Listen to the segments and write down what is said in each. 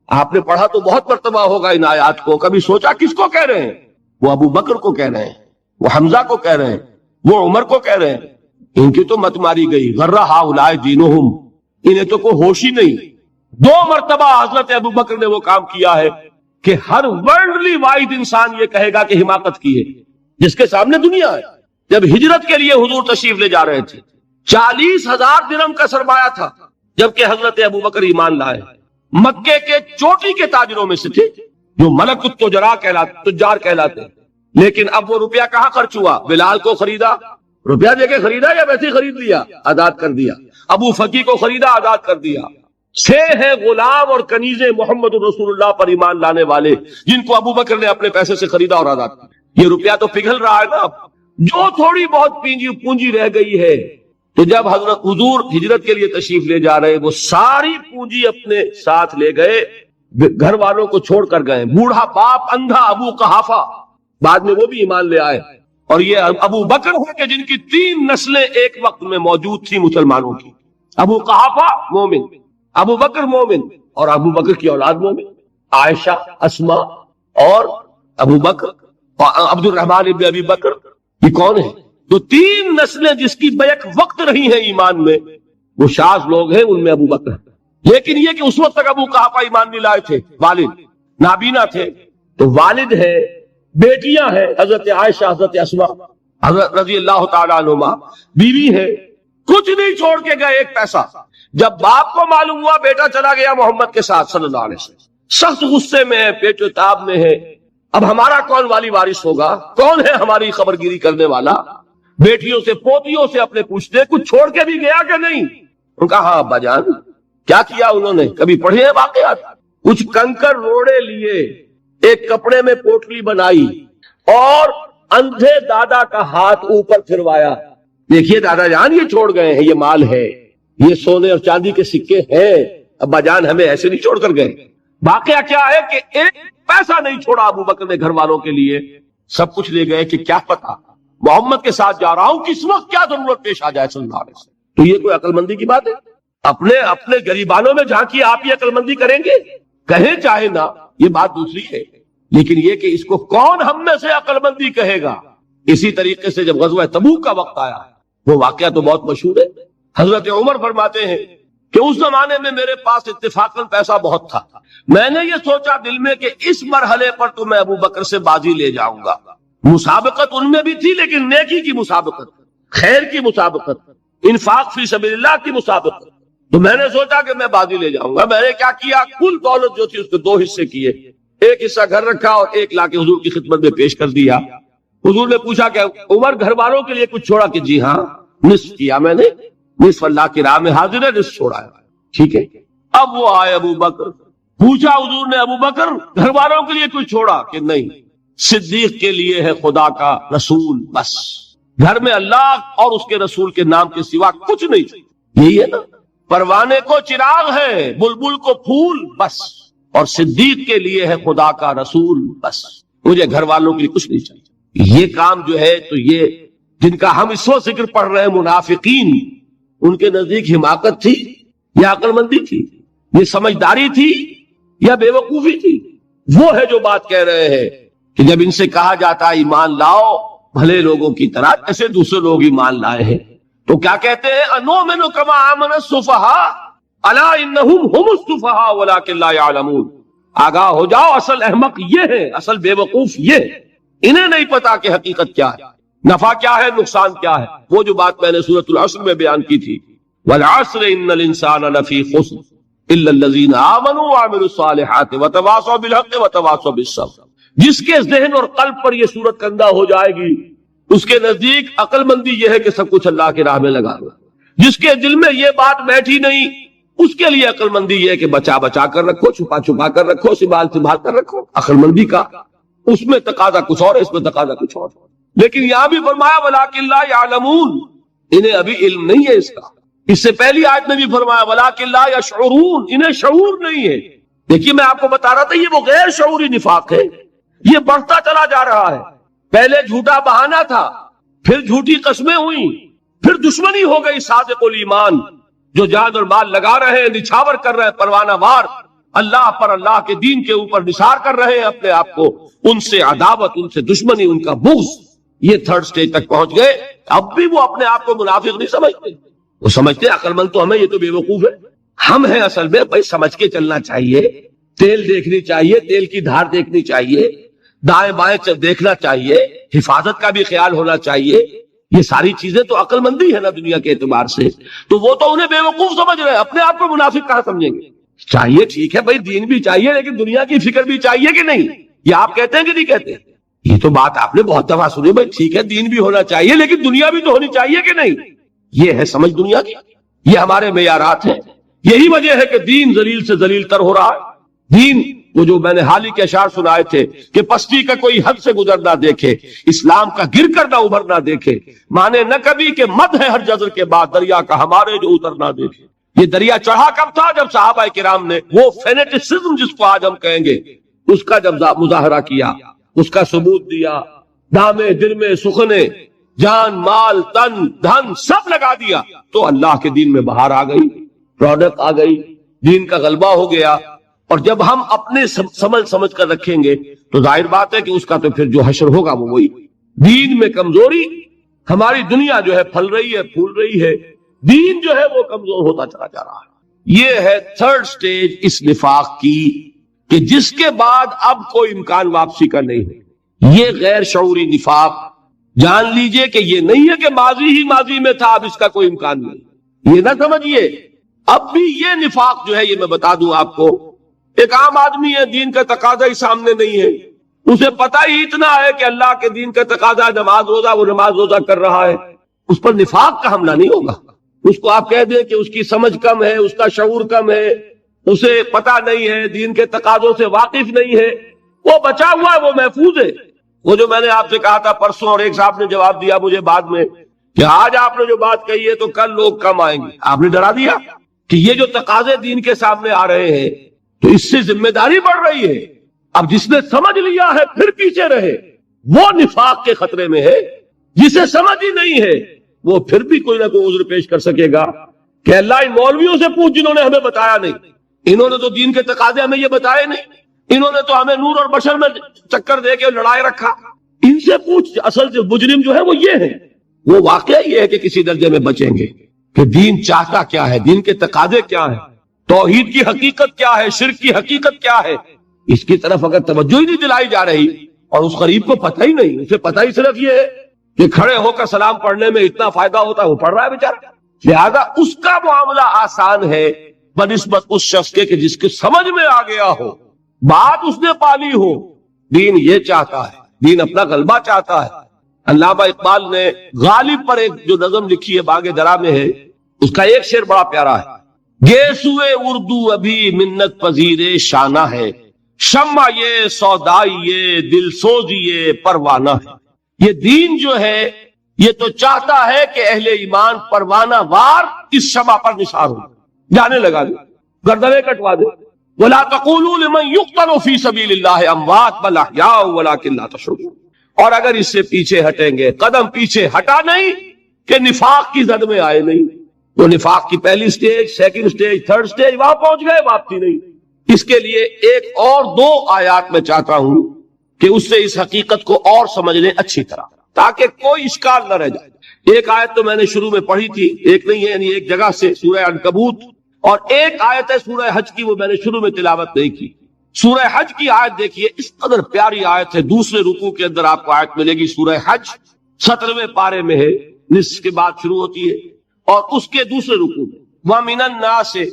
آپ نے پڑھا تو بہت مرتبہ ہوگا ان آیات کو، کبھی سوچا کس کو کہہ رہے ہیں؟ وہ ابو بکر کو کہہ رہے ہیں، وہ حمزہ کو کہہ رہے ہیں، وہ عمر کو کہہ رہے ہیں۔ ان کی تو مت ماری گئی، غرہ ہؤلاء دینہم، انہیں تو کوئی ہوش ہی نہیں۔ 2 مرتبہ حضرت ابو بکر نے وہ کام کیا ہے کہ ہر ورلڈلی وائڈ انسان یہ کہے گا کہ حماقت کی ہے، جس کے سامنے دنیا ہے۔ جب ہجرت کے لیے حضور تشریف لے جا رہے تھے، 40,000 درہم کا سرمایہ تھا، جبکہ حضرت ابو بکر ایمان لائے۔ مکے کے چوٹی کے تاجروں میں سے تھے، جو ملک تجار کہلاتے، لیکن اب وہ روپیہ کہاں خرچ ہوا؟ بلال کو خریدا، روپیہ دے کے خریدا یا ویسے ہی خرید لیا؟ آزاد کر دیا۔ ابو فقی کو خریدا، آزاد کر دیا۔ 6 ہیں غلام اور کنیزیں محمد رسول اللہ پر ایمان لانے والے، جن کو ابو بکر نے اپنے پیسے سے خریدا اور آزاد کیا۔ یہ روپیہ تو پگھل رہا ہے نا، جو تھوڑی بہت پونجی رہ گئی ہے۔ تو جب حضرت حضور ہجرت کے لیے تشریف لے جا رہے، وہ ساری پونجی اپنے ساتھ لے گئے، گھر والوں کو چھوڑ کر گئے۔ بوڑھا باپ اندھا ابو قحافہ، بعد میں وہ بھی ایمان لے آئے۔ اور یہ ابو بکر ہے کہ جن کی 3 نسلیں ایک وقت میں موجود تھی مسلمانوں کی۔ ابو قحافہ مومن، ابو بکر مومن، اور ابو بکر کی اولاد مومن، عائشہ، اسما اور ابو بکر، عبد الرحمن ابن ابی بکر۔ یہ کون ہے؟ تو 3 نسلیں جس کی بیک وقت رہی ہیں ایمان میں، وہ شاذ لوگ ہیں، ان میں ابو بکر ہے۔ لیکن یہ کہ اس وقت تک ابو قحافہ ایمان نہیں لائے تھے، والد نابینا تھے، تو والد ہے، بیٹیاں ہیں، حضرت عائشہ، حضرت اسما، حضرت رضی اللہ تعالیٰ عنہما، بیوی ہے، کچھ نہیں چھوڑ کے گئے، ایک پیسہ۔ جب باپ کو معلوم ہوا بیٹا چلا گیا محمد کے ساتھ صلی اللہ علیہ وسلم، سخت غصے میں ہے، پیچ و تاب میں ہے۔ اب ہمارا کون والی وارث ہوگا؟ کون ہے ہماری خبر گیری کرنے والا؟ بیٹیوں سے پوتیوں سے اپنے پوچھتے کچھ چھوڑ کے بھی گیا کہ نہیں؟ ان کا ہاں ابا جان۔ کیا کیا انہوں نے؟ کبھی پڑھے ہیں واقعات؟ کچھ کنکر روڑے لیے، ایک کپڑے میں پوٹلی بنائی اور اندھے دادا کا ہاتھ اوپر پھروایا، دیکھیے دادا جان یہ چھوڑ گئے ہیں، یہ مال ہے، یہ سونے اور چاندی کے سکے ہیں، ابا جان ہمیں ایسے نہیں چھوڑ کر گئے۔ واقعہ کیا ہے کہ ایک پیسہ نہیں چھوڑا ابو بکر نے گھر والوں کے لیے، سب کچھ لے گئے کہ کیا پتا محمد کے ساتھ جا رہا ہوں، کس وقت کیا ضرورت پیش آ جائے صلی اللہ علیہ وسلم۔ تو یہ کوئی عقل مندی کی بات ہے؟ اپنے غریبانوں میں جھانکی، آپ یہ عقل مندی کریں گے؟ کہیں چاہے نہ، یہ بات دوسری ہے، لیکن یہ کہ اس کو کون ہم میں سے عقل مندی کہے گا؟ اسی طریقے سے جب غزوہ تبوک کا وقت آیا، وہ واقعہ تو بہت مشہور ہے۔ حضرت عمر فرماتے ہیں کہ اس زمانے میں میرے پاس اتفاقاً پیسہ بہت تھا، میں نے یہ سوچا دل میں کہ اس مرحلے پر تو میں ابو بکر سے بازی لے جاؤں گا۔ مسابقت ان میں بھی تھی، لیکن نیکی کی مسابقت، خیر کی مسابقت، انفاق فی سبیل اللہ کی مسابقت۔ تو میں نے سوچا کہ میں بازی لے جاؤں گا۔ میں نے کیا کیا، کل دولت جو تھی اس کے 2 حصے کیے، ایک حصہ گھر رکھا اور ایک لا کے حضور کی خدمت میں پیش کر دیا۔ حضور نے پوچھا کہ عمر گھر والوں کے لیے کچھ چھوڑا؟ کہ جی ہاں، نصف کیا میں نے، نصف اللہ کی راہ میں حاضر ہے، نصف چھوڑا ہے۔ ٹھیک ہے، اب وہ آئے ابو بکر، پوچھا حضور نے ابو بکر گھر والوں کے لیے کچھ چھوڑا؟ کہ نہیں، صدیق کے لیے ہے خدا کا رسول، بس گھر میں اللہ اور اس کے رسول کے نام کے سوا کچھ نہیں۔ یہی ہے نا، پروانے کو چراغ ہے، بلبل کو پھول، بس، اور صدیق کے لیے ہے خدا کا رسول، بس، مجھے گھر والوں کے لیے کچھ نہیں چاہیے۔ یہ کام جو ہے، تو یہ جن کا ہم اس وقت ذکر پڑھ رہے ہیں منافقین، ان کے نزدیک حماقت تھی یا عقل مندی تھی؟ یہ سمجھداری تھی یا بے وقوفی تھی؟ وہ ہے جو بات کہہ رہے ہیں کہ جب ان سے کہا جاتا ہے ایمان لاؤ بھلے لوگوں کی طرح، ایسے دوسرے لوگ ایمان لائے ہیں، تو کیا کہتے ہیں؟ انؤمن کما آمن السفہاء الا انہم هم السفہاء ولکن لا یعلمون۔ آگاہ ہو جاؤ، اصل احمق یہ ہے، اصل بے وقوف یہ ہے، انہیں نہیں پتا کہ حقیقت کیا ہے، نفع کیا ہے، نقصان کیا ہے۔ وہ جو بات میں نے سورۃ العصر میں بیان کی تھی، والعصر ان الانسان لفی خسر الا الذین آمنوا وعملوا الصالحات وتواصوا بالحق وتواصوا بالصبر۔ جس کے ذہن اور قلب پر یہ صورت کندہ ہو جائے گی، اس کے نزدیک عقل مندی یہ ہے کہ سب کچھ اللہ کی راہ میں لگا دو۔ جس کے دل میں یہ بات بیٹھی نہیں، اس کے لیے عقل مندی یہ ہے کہ بچا بچا کر رکھو، چھپا چھپا کر رکھو، سنبھال سنبھال کر رکھو۔ عقل مندی کا اس میں تقاضا کچھ اور ہے، اس میں تقاضا کچھ اور۔ لیکن یہاں بھی فرمایا وَلَٰكِن لَا يَعْلَمُونَ، انہیں ابھی علم نہیں ہے اس کا۔ اس سے پہلی آیت میں بھی فرمایا وَلَٰكِن لَا يَشْعُرُونَ، انہیں شعور نہیں ہے۔ دیکھیے میں آپ کو بتا رہا تھا، یہ وہ غیر شعوری نفاق ہے، یہ بڑھتا چلا جا رہا ہے۔ پہلے جھوٹا بہانہ تھا، پھر جھوٹی قسمیں ہوئیں، پھر دشمنی ہو گئی صادق الایمان، جو جان اور مال لگا رہے ہیں، نچھاور کر رہے ہیں پروانہ وار، اللہ پر, اللہ کے دین کے اوپر نثار کر رہے ہیں اپنے آپ کو, ان سے عداوت, ان سے دشمنی, ان کا بغض, یہ تھرڈ سٹیج تک پہنچ گئے. اب بھی وہ اپنے آپ کو منافق نہیں سمجھتے, وہ سمجھتے عقل مند تو ہمیں, یہ تو بے وقوف ہے. ہم ہیں اصل میں بھائی, سمجھ کے چلنا چاہیے, تیل دیکھنی چاہیے, تیل کی دھار دیکھنی چاہیے, دائیں بائیں دیکھنا چاہیے, حفاظت کا بھی خیال ہونا چاہیے. یہ ساری چیزیں تو عقل مندی ہے نا دنیا کے اعتبار سے. تو وہ تو انہیں بے وقوف سمجھ رہے ہیں, اپنے آپ کو منافق کہاں سمجھیں گے؟ چاہیے ٹھیک ہے بھائی, دین بھی چاہیے لیکن دنیا کی فکر بھی چاہیے کہ نہیں؟ یہ آپ کہتے ہیں کہ نہیں کہتے؟ یہ تو بات آپ نے بہت دفعہ سنی بھائی, ٹھیک ہے دین بھی ہونا چاہیے لیکن دنیا بھی تو ہونی چاہیے کہ نہیں. یہ ہے سمجھ دنیا کی, یہ ہمارے معیارات ہیں. یہی وجہ ہے کہ دین ذلیل سے ذلیل تر ہو رہا ہے. دین, وہ جو میں نے حال ہی کے اشعار سنائے تھے کہ پستی کا کوئی حد سے گزر نہ دیکھے, اسلام کا گر کر نہ ابھر نہ دیکھے, مانے نہ کبھی کہ مد ہے ہر جزر کے بعد دریا کا ہمارے جو اتر نہ دیکھے. یہ دریا چڑھا کب تھا؟ جب صحابہ کرام نے وہ فینیٹسزم جس کو آج ہم کہیں گے, اس کا جب مظاہرہ کیا, اس کا ثبوت دیا, دامے درمے سخنے, جان مال تن دھن سب لگا دیا, تو اللہ کے دین میں بہار آ گئی, پروڈکٹ آ گئی, دین کا غلبہ ہو گیا. اور جب ہم اپنے سمجھ کر رکھیں گے تو ظاہر بات ہے کہ اس کا تو پھر جو حشر ہوگا وہ وہی. دین میں کمزوری, ہماری دنیا جو ہے پھل رہی ہے, پھول رہی ہے, دین جو ہے وہ کمزور ہوتا چلا جا رہا ہے. یہ ہے تھرڈ سٹیج اس نفاق کی, کہ جس کے بعد اب کوئی امکان واپسی کا نہیں ہے. یہ غیر شعوری نفاق, جان لیجئے کہ یہ نہیں ہے کہ ماضی ہی ماضی میں تھا, اب اس کا کوئی امکان نہیں. یہ نہ سمجھیے, اب بھی یہ نفاق جو ہے, یہ میں بتا دوں آپ کو, ایک عام آدمی ہے, دین کا تقاضا ہی سامنے نہیں ہے, اسے پتہ ہی اتنا ہے کہ اللہ کے دین کا تقاضا نماز روزہ, وہ نماز روزہ کر رہا ہے, اس پر نفاق کا حملہ نہیں ہوگا. اس کو آپ کہہ دیں کہ اس کی سمجھ کم ہے, اس کا شعور کم ہے, اسے پتہ نہیں ہے, دین کے تقاضوں سے واقف نہیں ہے, وہ بچا ہوا ہے, وہ محفوظ ہے. وہ جو میں نے آپ سے کہا تھا پرسوں, اور ایک صاحب نے جواب دیا مجھے بعد میں کہ آج آپ نے جو بات کہی ہے تو کل لوگ کم آئیں گے, آپ نے ڈرا دیا کہ یہ جو تقاضے دین کے سامنے آ رہے ہیں تو اس سے ذمہ داری بڑھ رہی ہے. اب جس نے سمجھ لیا ہے پھر پیچھے رہے, وہ نفاق کے خطرے میں ہے. جسے سمجھ ہی نہیں ہے وہ پھر بھی کوئی نہ کوئی عذر پیش کر سکے گا کہ اللہ ان مولویوں سے پوچھ جنہوں نے ہمیں بتایا نہیں, انہوں نے تو دین کے تقاضے ہمیں یہ بتائے نہیں, انہوں نے تو ہمیں نور اور بشر میں چکر دے کے لڑائے رکھا, ان سے پوچھ. اصل سے مجرم جو ہے وہ یہ ہے, وہ واقعہ یہ ہے کہ کسی درجے میں بچیں گے کہ دین چاہتا کیا ہے, دین کے تقاضے کیا ہیں, توحید کی حقیقت کیا ہے, شرک کی حقیقت کیا ہے. اس کی طرف اگر توجہ ہی نہیں دلائی جا رہی, اور اس غریب کو پتہ ہی نہیں, اسے پتہ ہی صرف یہ ہے کہ کھڑے ہو کر سلام پڑھنے میں اتنا فائدہ ہوتا ہے, وہ پڑھ رہا ہے بیچارہ, لہذا اس کا معاملہ آسان ہے بنسبت اس شخص کے کہ جس کے سمجھ میں آ گیا ہو, بات اس نے پالی ہو. دین یہ چاہتا ہے, دین اپنا غلبہ چاہتا ہے. علامہ اقبال نے غالب پر ایک جو نظم لکھی ہے باغ درا میں ہے, اس کا ایک شعر بڑا پیارا ہے. گیسوئے اردو ابھی منت پذیر شانہ ہے, شمع یہ سودائی یہ دل سوزی یہ پروانہ ہے. یہ دین جو ہے یہ تو چاہتا ہے کہ اہل ایمان پروانہ وار اس شمع پر نثار ہو, جانے لگا دے, گردنیں کٹوا دے. وَلَا تَقُولُوا لِمَنْ يُقْتَلُ فِي سَبِيلِ اللَّهِ أَمْوَاتٌ بَلْ أَحْيَاءٌ وَلَكِنْ لَا تَشْعُرُونَ. اور اگر اس سے پیچھے ہٹیں گے, قدم پیچھے ہٹا نہیں کہ نفاق کی زد میں آئے نہیں. تو نفاق کی پہلی stage, second stage, third stage, وہاں پہنچ گئے, واپسی نہیں. اس کے لیے ایک اور دو آیات میں چاہتا ہوں کہ اس سے اس حقیقت کو اور سمجھ لیں اچھی طرح, تاکہ کوئی اشکال نہ رہ جائے. ایک آیت تو میں نے شروع میں پڑھی تھی, ایک نہیں ہے یعنی ایک جگہ سے سورہ عنکبوت, اور ایک آیت ہے سورہ حج کی, وہ میں نے شروع میں تلاوت نہیں کی. سورہ حج کی آیت دیکھیے, اس قدر پیاری آیت ہے, دوسرے رکوع کے اندر آپ کو آیت ملے گی. سورہ حج 17ویں پارے میں ہے, نصف کے بعد شروع ہوتی ہے, اور اس کے دوسرے رکوع میں وَمِنَ النَّاسِ,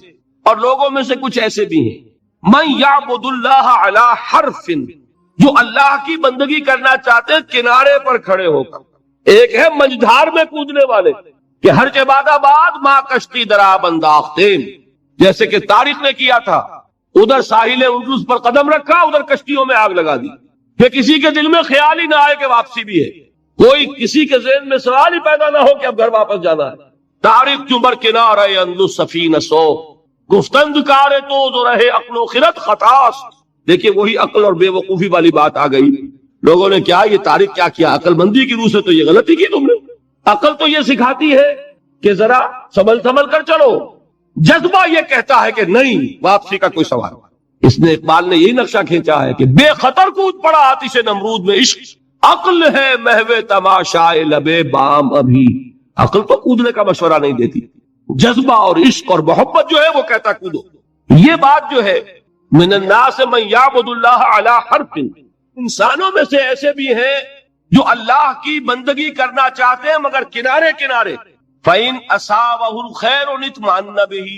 اور لوگوں میں سے کچھ ایسے بھی ہیں, مَن يَعْبُدُ اللَّهَ عَلَى حَرْفٍ, جو اللہ کی بندگی کرنا چاہتے کنارے پر کھڑے ہو کر. ایک ہے منجھار میں کودنے والے کہ ہر عباد آباد ماں کشتی درا بنداختین, جیسے کہ طارق نے کیا تھا, ادھر ساحل اردوس پر قدم رکھا, ادھر کشتیوں میں آگ لگا دی, کہ کسی کے دل میں خیال ہی نہ آئے کہ واپسی بھی ہے, کوئی کسی کے ذہن میں سوال ہی پیدا نہ ہو کہ اب گھر واپس جانا ہے. طارق چمبر کنارے اندو سفینہ سو, گفتند کارے تو جو رہے عقل و خرد خطاست. دیکھیے وہی عقل اور بے وقوفی والی بات آ گئی. لوگوں نے کیا یہ طارق کیا کیا, عقل مندی کی روح سے تو یہ غلطی کی تم نے. عقل تو یہ سکھاتی ہے کہ ذرا سنبھل کر چلو, جذبہ یہ کہتا ہے کہ نہیں, واپسی کا کوئی سوال. اس نے اقبال نے یہی نقشہ کھینچا ہے کہ بے خطر کود پڑا آتش نمرود میں عشق، عقل ہے محو تماشائے لبے بام ابھی. عقل تو کودنے کا مشورہ نہیں دیتی، جذبہ اور عشق اور محبت جو ہے وہ کہتا کودو. یہ بات جو ہے من الناس من یعبد اللہ علی حرف، انسانوں میں سے ایسے بھی ہیں جو اللہ کی بندگی کرنا چاہتے ہیں مگر کنارے کنارے. فَإِنْ أَصَابَهُ الْخَيْرُ اطْمَأَنَّ بِهِ،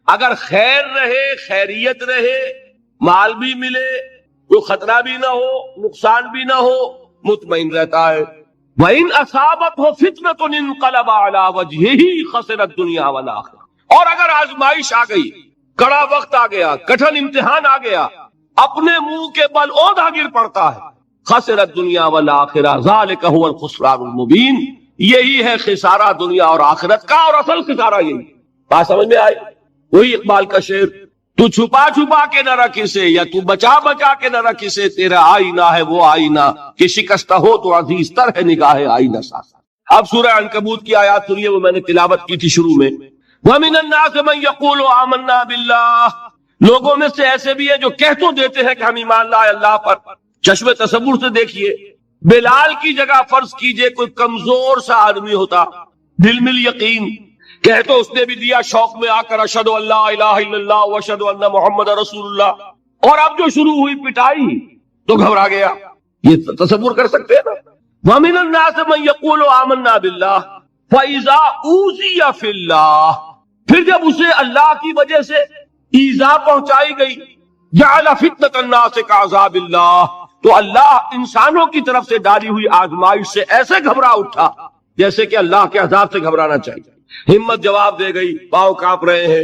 اگر خیر رہے، خیریت رہے، مال بھی ملے، کوئی خطرہ بھی نہ ہو، نقصان بھی نہ ہو، مطمئن رہتا ہے. وَإِنْ أَصَابَتْهُ فِتْنَةٌ انقلب عَلَى وَجْهِهِ خَسِرَ الدُّنْيَا وَالْآخِرَةَ، اور اگر آزمائش آ گئی، کڑا وقت آ گیا، کٹھن امتحان آ گیا، اپنے منہ کے بل اوندھا گر پڑتا ہے. خسر الدنیا والآخرہ ذالک هو الخسران المبین، یہی ہے خسارہ دنیا اور آخرت کا، اور اصل خسارہ یہی. بات سمجھ میں آئی؟ وہی اقبال کا شعر، تو چھپا چھپا کے نہ رکھ اسے، یا تو بچا بچا کے نہ رکھ اسے، تیرا آئینہ ہے وہ آئینہ کہ شکستہ ہو تو عزیز تر ہے نگاہ آئینہ ساز. اب سورہ عنکبوت کی آیات سنیے، وہ میں نے تلاوت کی تھی شروع میں. وَمِنَ النَّاسِ مَن يَقُولُ آمَنَّا بِاللَّهِ، لوگوں میں سے ایسے بھی ہیں جو کہہ تو دیتے ہیں کہ ہم ایمان لائے اللہ پر. چشم تصور سے دیکھیے، بلال کی جگہ فرض کیجئے کوئی کمزور سا آدمی ہوتا، دل میں یقین، کہہ تو اس نے بھی دیا شوق میں آ کر اشہد ان لا الہ الا اللہ واشہد ان محمد رسول اللہ، اور اب جو شروع ہوئی پٹائی تو گھبرا گیا. یہ تصور کر سکتے ہیں نا؟ وَمِنَ النَّاسِ مَن يَقُولُ آمَنَّا بِاللَّهِ فَإِذَا أُوذِيَ فِي اللَّهِ، پھر جب اسے اللہ کی وجہ سے ایذا پہنچائی گئی، جعل فتنة الناس كعذاب اللہ، تو اللہ انسانوں کی طرف سے ڈالی ہوئی آزمائش سے ایسے گھبرا اٹھا جیسے کہ اللہ کے عذاب سے گھبرانا چاہیے. ہمت جواب دے گئی، پاؤں کانپ رہے ہیں،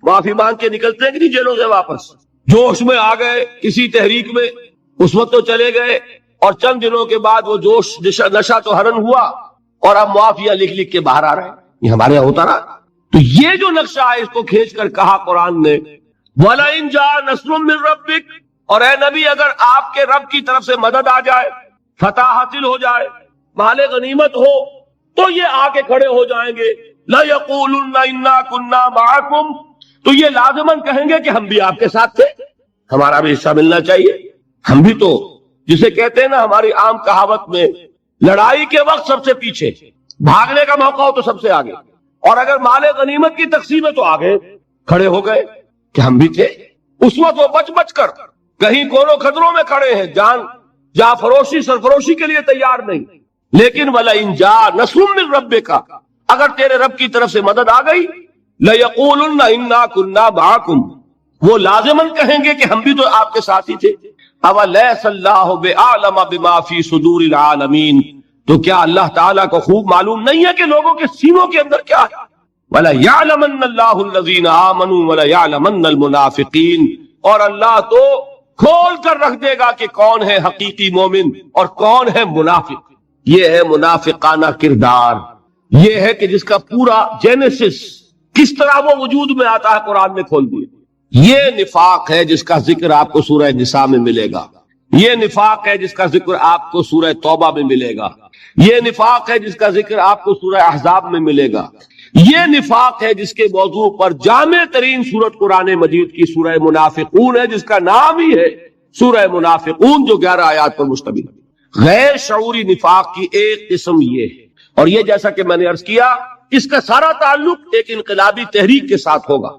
معافی مانگ کے نکلتے ہیں کہ نہیں جیلوں سے واپس، جوش میں آ گئے کسی تحریک میں، اس وقت تو چلے گئے، اور چند دنوں کے بعد وہ جوش نشہ تو ہرن ہوا، اور اب معافیاں لکھ لکھ کے باہر آ رہے ہیں. یہ ہمارے یہاں ہوتا رہا. تو یہ جو نقشہ ہے اس کو کھینچ کر کہا قرآن نے وَلَئِن جَاءَ نَصْرٌ مِّن رَّبِّكَ، اور اے نبی اگر آپ کے رب کی طرف سے مدد آ جائے، فتح حاصل ہو جائے، مال غنیمت ہو، تو یہ آ کے کھڑے ہو جائیں گے. لَيَقُولُنَّ إِنَّا كُنَّا مَعَكُمْ، تو یہ لازماً کہیں گے کہ ہم بھی آپ کے ساتھ تھے، ہمارا بھی حصہ ملنا چاہیے. ہم بھی تو، جسے کہتے ہیں نا ہماری عام کہاوت میں، لڑائی کے وقت سب سے پیچھے، بھاگنے کا موقع ہو تو سب سے آگے، اور اگر مال غنیمت کی تقسیم ہے تو آگے کھڑے ہو گئے کہ ہم بھی تھے. اس وقت وہ بچ بچ کر کہیں کونوں خطروں میں کھڑے ہیں، جان فروشی سرفروشی کے لیے تیار نہیں. لیکن وَلَئِن جَاءَ نَصْرٌ مِّن رَّبِّكَ، اگر تیرے رب کی طرف سے مدد آ گئی، لَيَقُولُنَّ إِنَّا كُنَّا مَعَكُمْ، وہ لازماً کہیں گے کہ ہم بھی تو آپ کے ساتھ ہی تھے. أَوَلَيْسَ اللَّهُ بِأَعْلَمَ بِمَا فِي صُدُورِ الْعَالَمِينَ، تو کیا اللہ تعالیٰ کو خوب معلوم نہیں ہے کہ لوگوں کے سینوں کے اندر کیا ہے. وَلَيَعْلَمَنَّ اللَّهُ الَّذِينَ آمَنُوا وَلَيَعْلَمَنَّ الْمُنَافِقِينَ، اور اللہ تو کھول کر رکھ دے گا کہ کون ہے حقیقی مومن اور کون ہے منافق. یہ ہے منافقانہ کردار، یہ ہے کہ جس کا پورا جینیسس کس طرح وہ وجود میں آتا ہے قرآن نے کھول دیا. یہ نفاق ہے جس کا ذکر آپ کو سورہ نساء میں ملے گا، یہ نفاق ہے جس کا ذکر آپ کو سورہ توبہ میں ملے گا، یہ نفاق ہے جس کا ذکر آپ کو سورہ احزاب میں ملے گا، یہ نفاق ہے جس کے موضوع پر جامع ترین سورت قرآن مجید کی سورہ منافقون ہے، جس کا نام ہی ہے سورہ منافقون، جو 11 آیات پر مشتمل ہے. غیر شعوری نفاق کی ایک قسم یہ ہے، اور یہ جیسا کہ میں نے عرض کیا اس کا سارا تعلق ایک انقلابی تحریک کے ساتھ ہوگا.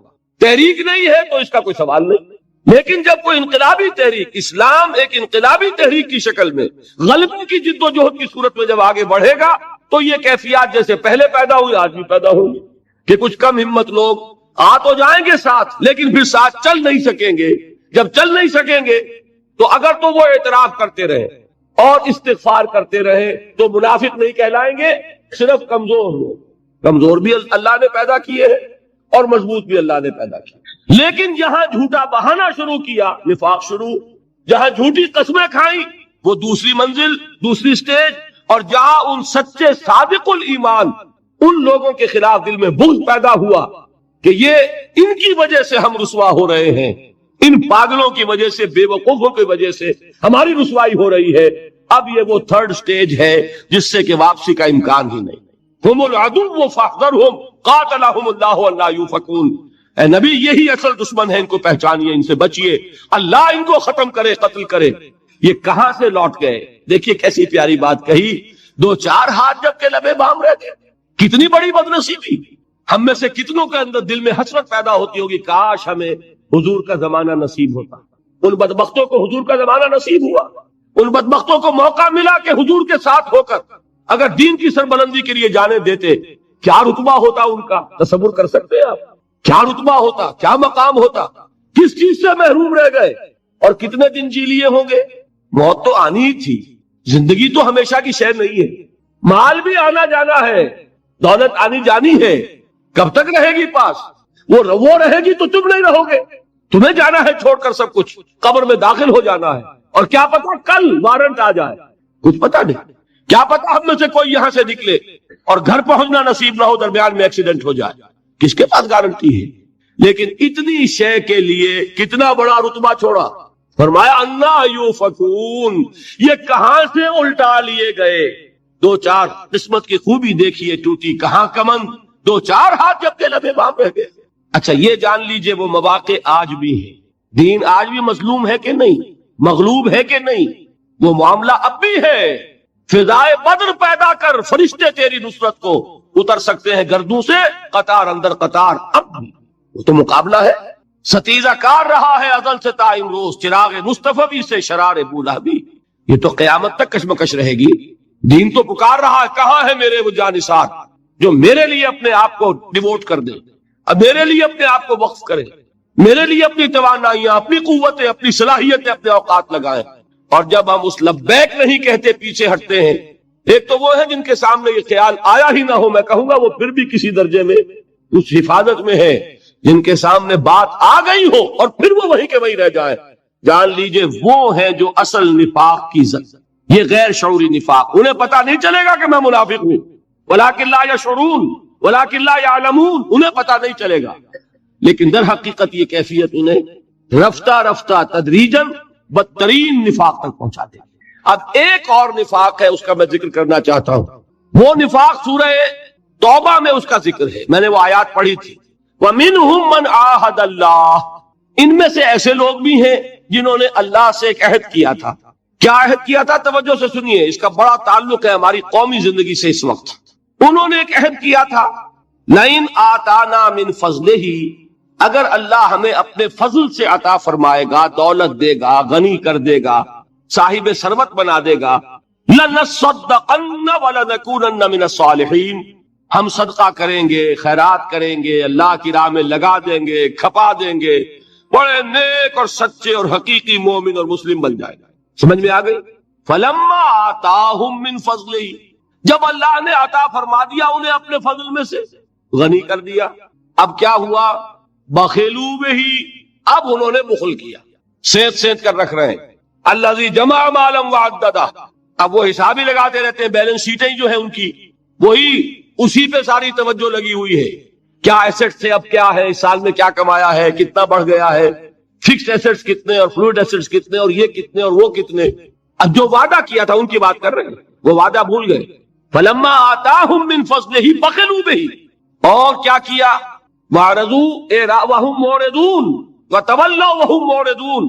تحریک نہیں ہے تو اس کا کوئی سوال نہیں، لیکن جب کوئی انقلابی تحریک، اسلام ایک انقلابی تحریک کی شکل میں غلبے کی جد و جہد کی صورت میں جب آگے بڑھے گا تو یہ کیفیات جیسے پہلے پیدا ہوئی آج بھی پیدا ہوگی کہ کچھ کم ہمت لوگ آ تو جائیں گے ساتھ، لیکن پھر ساتھ چل نہیں سکیں گے. جب چل نہیں سکیں گے تو اگر تو وہ اعتراف کرتے رہے اور استغفار کرتے رہے تو منافق نہیں کہلائیں گے، صرف کمزور لوگ. کمزور بھی اللہ نے پیدا کیے ہیں اور مضبوط بھی اللہ نے پیدا کیے. لیکن جہاں جھوٹا بہانا شروع کیا، نفاق شروع، جہاں جھوٹی قسمیں کھائیں وہ دوسری منزل، دوسری سٹیج، اور جہاں ان سچے صادق الایمان ان لوگوں کے خلاف دل میں بغض پیدا ہوا کہ یہ ان کی وجہ سے ہم رسوا ہو رہے ہیں، ان پاگلوں کی وجہ سے، بے وقوفوں کی وجہ سے ہماری رسوائی ہو رہی ہے. اب یہ وہ تھرڈ سٹیج ہے جس سے کہ واپسی کا امکان ہی نہیں. ہم العدو فاحذرهم قاتلهم اللہ الا يؤفكون، اے نبی یہی اصل دشمن ہے، ان کو پہچانیے، ان سے بچیے، اللہ ان کو ختم کرے، قتل کرے۔ یہ کہاں سے لوٹ گئے؟ دیکھیے کیسی پیاری بات کہی، 2-4 ہاتھ جب کے لبے بام رہ گئے، کتنی بڑی بدنصیبی۔ ہم میں سے کتنوں کے اندر دل میں حسرت پیدا ہوتی ہوگی، کاش ہمیں حضور کا زمانہ نصیب ہوتا۔ ان بدبختوں کو حضور کا زمانہ نصیب ہوا، ان بدبختوں کو موقع ملا کہ حضور کے ساتھ ہو کر اگر دین کی سربلندی کے لیے جانے دیتے، کیا رتبہ ہوتا ان کا؟ تصور کر سکتے ہیں آپ؟ کیا رتبہ ہوتا، کیا مقام ہوتا؟ کس چیز سے محروم رہ گئے اور کتنے دن جی لیے ہوں گے؟ موت تو آنی ہی تھی، زندگی تو ہمیشہ کی شے نہیں ہے، مال بھی آنا جانا ہے، دولت آنی جانی ہے، کب تک رہے گی پاس؟ وہ رہے گی تو تم نہیں رہو گے، تمہیں جانا ہے چھوڑ کر سب کچھ، قبر میں داخل ہو جانا ہے، اور کیا پتا کل وارنٹ آ جائے، کچھ پتا نہیں، کیا پتا ہم میں سے کوئی یہاں سے نکلے اور گھر پہنچنا نصیب نہ ہو، درمیان میں ایکسیڈنٹ ہو جائے، کس کے پاس گارنٹی ہے؟ لیکن اتنی شے کے لیے کتنا بڑا رتبہ چھوڑا، فرمایا انا یوفکون، یہ کہاں سے الٹا لیے گئے۔ 2-4 قسمت کی خوبی دیکھیے ٹوٹی کہاں کمن، 2-4 ہاتھ جب کے لبے بام رہ گئے۔ اچھا یہ جان لیجئے وہ مواقع آج بھی ہیں، دین آج بھی مظلوم ہے کہ نہیں، مغلوب ہے کہ نہیں، وہ معاملہ اب بھی ہے۔ فضائے بدر پیدا کر، فرشتے تیری نصرت کو اتر سکتے ہیں گردوں سے قطار اندر قطار، اب بھی وہ تو مقابلہ ہے۔ ستیزہ کار رہا ہے ازل سے تا امروز، چراغ مصطفی سے شرار بولہبی، یہ تو قیامت تک کشمکش رہے گی۔ دین تو پکار رہا ہے، کہاں ہے میرے وہ جانثار جو میرے لیے اپنے آپ کو ڈیووٹ کر دے، اب میرے لیے اپنے آپ کو وقف کرے، میرے لیے اپنی توانائیاں، اپنی قوتیں، اپنی صلاحیتیں، اپنے اوقات لگائیں۔ اور جب ہم اس لبیک نہیں کہتے پیچھے ہٹتے ہیں، ایک تو وہ ہے جن کے سامنے یہ خیال آیا ہی نہ ہو، میں کہوں گا وہ پھر بھی کسی درجے میں اس حفاظت میں ہے، جن کے سامنے بات آ گئی ہو اور پھر وہ وہیں کے وہیں رہ جائے، جان لیجئے وہ ہیں جو اصل نفاق کی زد، یہ غیر شعوری نفاق، انہیں پتا نہیں چلے گا کہ میں منافق ہوں، ولکن لا یشعرون ولکن لا یعلمون، انہیں پتا نہیں چلے گا، لیکن در حقیقت یہ کیفیت انہیں رفتہ رفتہ تدریجاً بدترین نفاق تک پہنچا دے۔ اب ایک اور نفاق ہے، اس کا میں ذکر کرنا چاہتا ہوں، وہ نفاق سورہ توبہ میں اس کا ذکر ہے، میں نے وہ آیات پڑھی تھی، وَمِنْهُمْ مَنْ عَاهَدَ اللَّهُ، ان میں سے ایسے لوگ بھی ہیں جنہوں نے اللہ سے ایک عہد کیا تھا۔ کیا عہد کیا تھا؟ توجہ سے سنیے، اس کا بڑا تعلق ہے ہماری قومی زندگی سے اس وقت۔ انہوں نے ایک عہد کیا تھا، لَئِنْ آتَانَا مِنْ فَضْلِهِ، اگر اللہ ہمیں اپنے فضل سے عطا فرمائے گا، دولت دے گا، غنی کر دے گا، صاحب ثروت بنا دے گا، لَنَصَّدَّقَنَّ وَلَنَكُونَنَّ مِنَ الصَّالِحِينَ، ہم صدقہ کریں گے، خیرات کریں گے، اللہ کی راہ میں لگا دیں گے، کھپا دیں گے، بڑے نیک اور سچے اور حقیقی مومن اور مسلم بن جائے گا۔ سمجھ میں آ گئی؟ فَلَمَّا آتَاهُم مِّن فَضْلِهِ، جب اللہ نے عطا فرما دیا انہیں اپنے فضل میں سے، غنی کر دیا، اب کیا ہوا؟ بخیلوا بہ، اب انہوں نے بخل کیا، سینت کر رکھ رہے ہیں، الذی جمع مالا وعددہ، اب وہ حساب ہی لگاتے رہتے ہیں، بیلنس شیٹیں جو ہیں ان کی وہی اسی پہ ساری توجہ لگی ہوئی ہے، کیا ایسٹ تھے، اب کیا ہے، اس سال میں کیا کمایا ہے، کتنا بڑھ گیا ہے، فکسڈ ایسٹس کتنے اور فلوئڈ ایسٹس کتنے اور یہ کتنے اور وہ کتنے، اب جو وعدہ کیا تھا ان کی بات کر رہے ہیں، وہ وعدہ بھول گئے۔ فلما آتاہم من فضلہ بخلوا بہ، اور کیا کیا؟ وعرضوا وہم معرضون وتولوا وہم معرضون،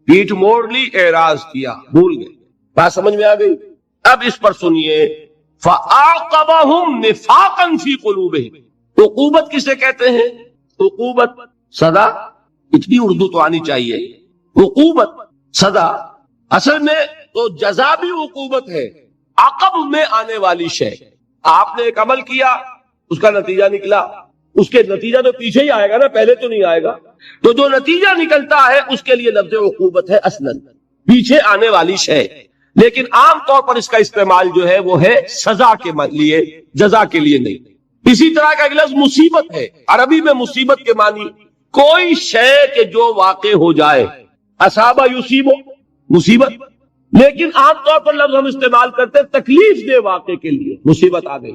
پیٹھ موڑ لی، اعراض کیا، بھول گئے۔ بات سمجھ میں آ گئی؟ اب اس پر سنیے، فَأَعْقَبَهُمْ نِفَاقًا فِي قُلُوبِهِمْ، عقوبت کسے کہتے ہیں؟ عقوبت سزا، اتنی اردو تو آنی چاہیے، عقوبت سزا، اصل میں تو جزا بھی عقوبت ہے، عقب میں آنے والی شے، آپ نے ایک عمل کیا، اس کا نتیجہ نکلا، اس کے نتیجہ تو پیچھے ہی آئے گا نا، پہلے تو نہیں آئے گا، تو جو نتیجہ نکلتا ہے اس کے لیے لفظ عقوبت ہے اصلاً پیچھے آنے والی شے، لیکن عام طور پر اس کا استعمال جو ہے وہ ہے سزا کے لیے، جزا کے لیے نہیں۔ اسی طرح کا ایک لفظ مصیبت ہے، عربی میں مصیبت کے معنی کوئی شے کہ جو واقع ہو جائے، اصابہ یصیب، مصیبت، لیکن عام طور پر لفظ ہم استعمال کرتے تکلیف دے واقع کے لیے، مصیبت آ گئی،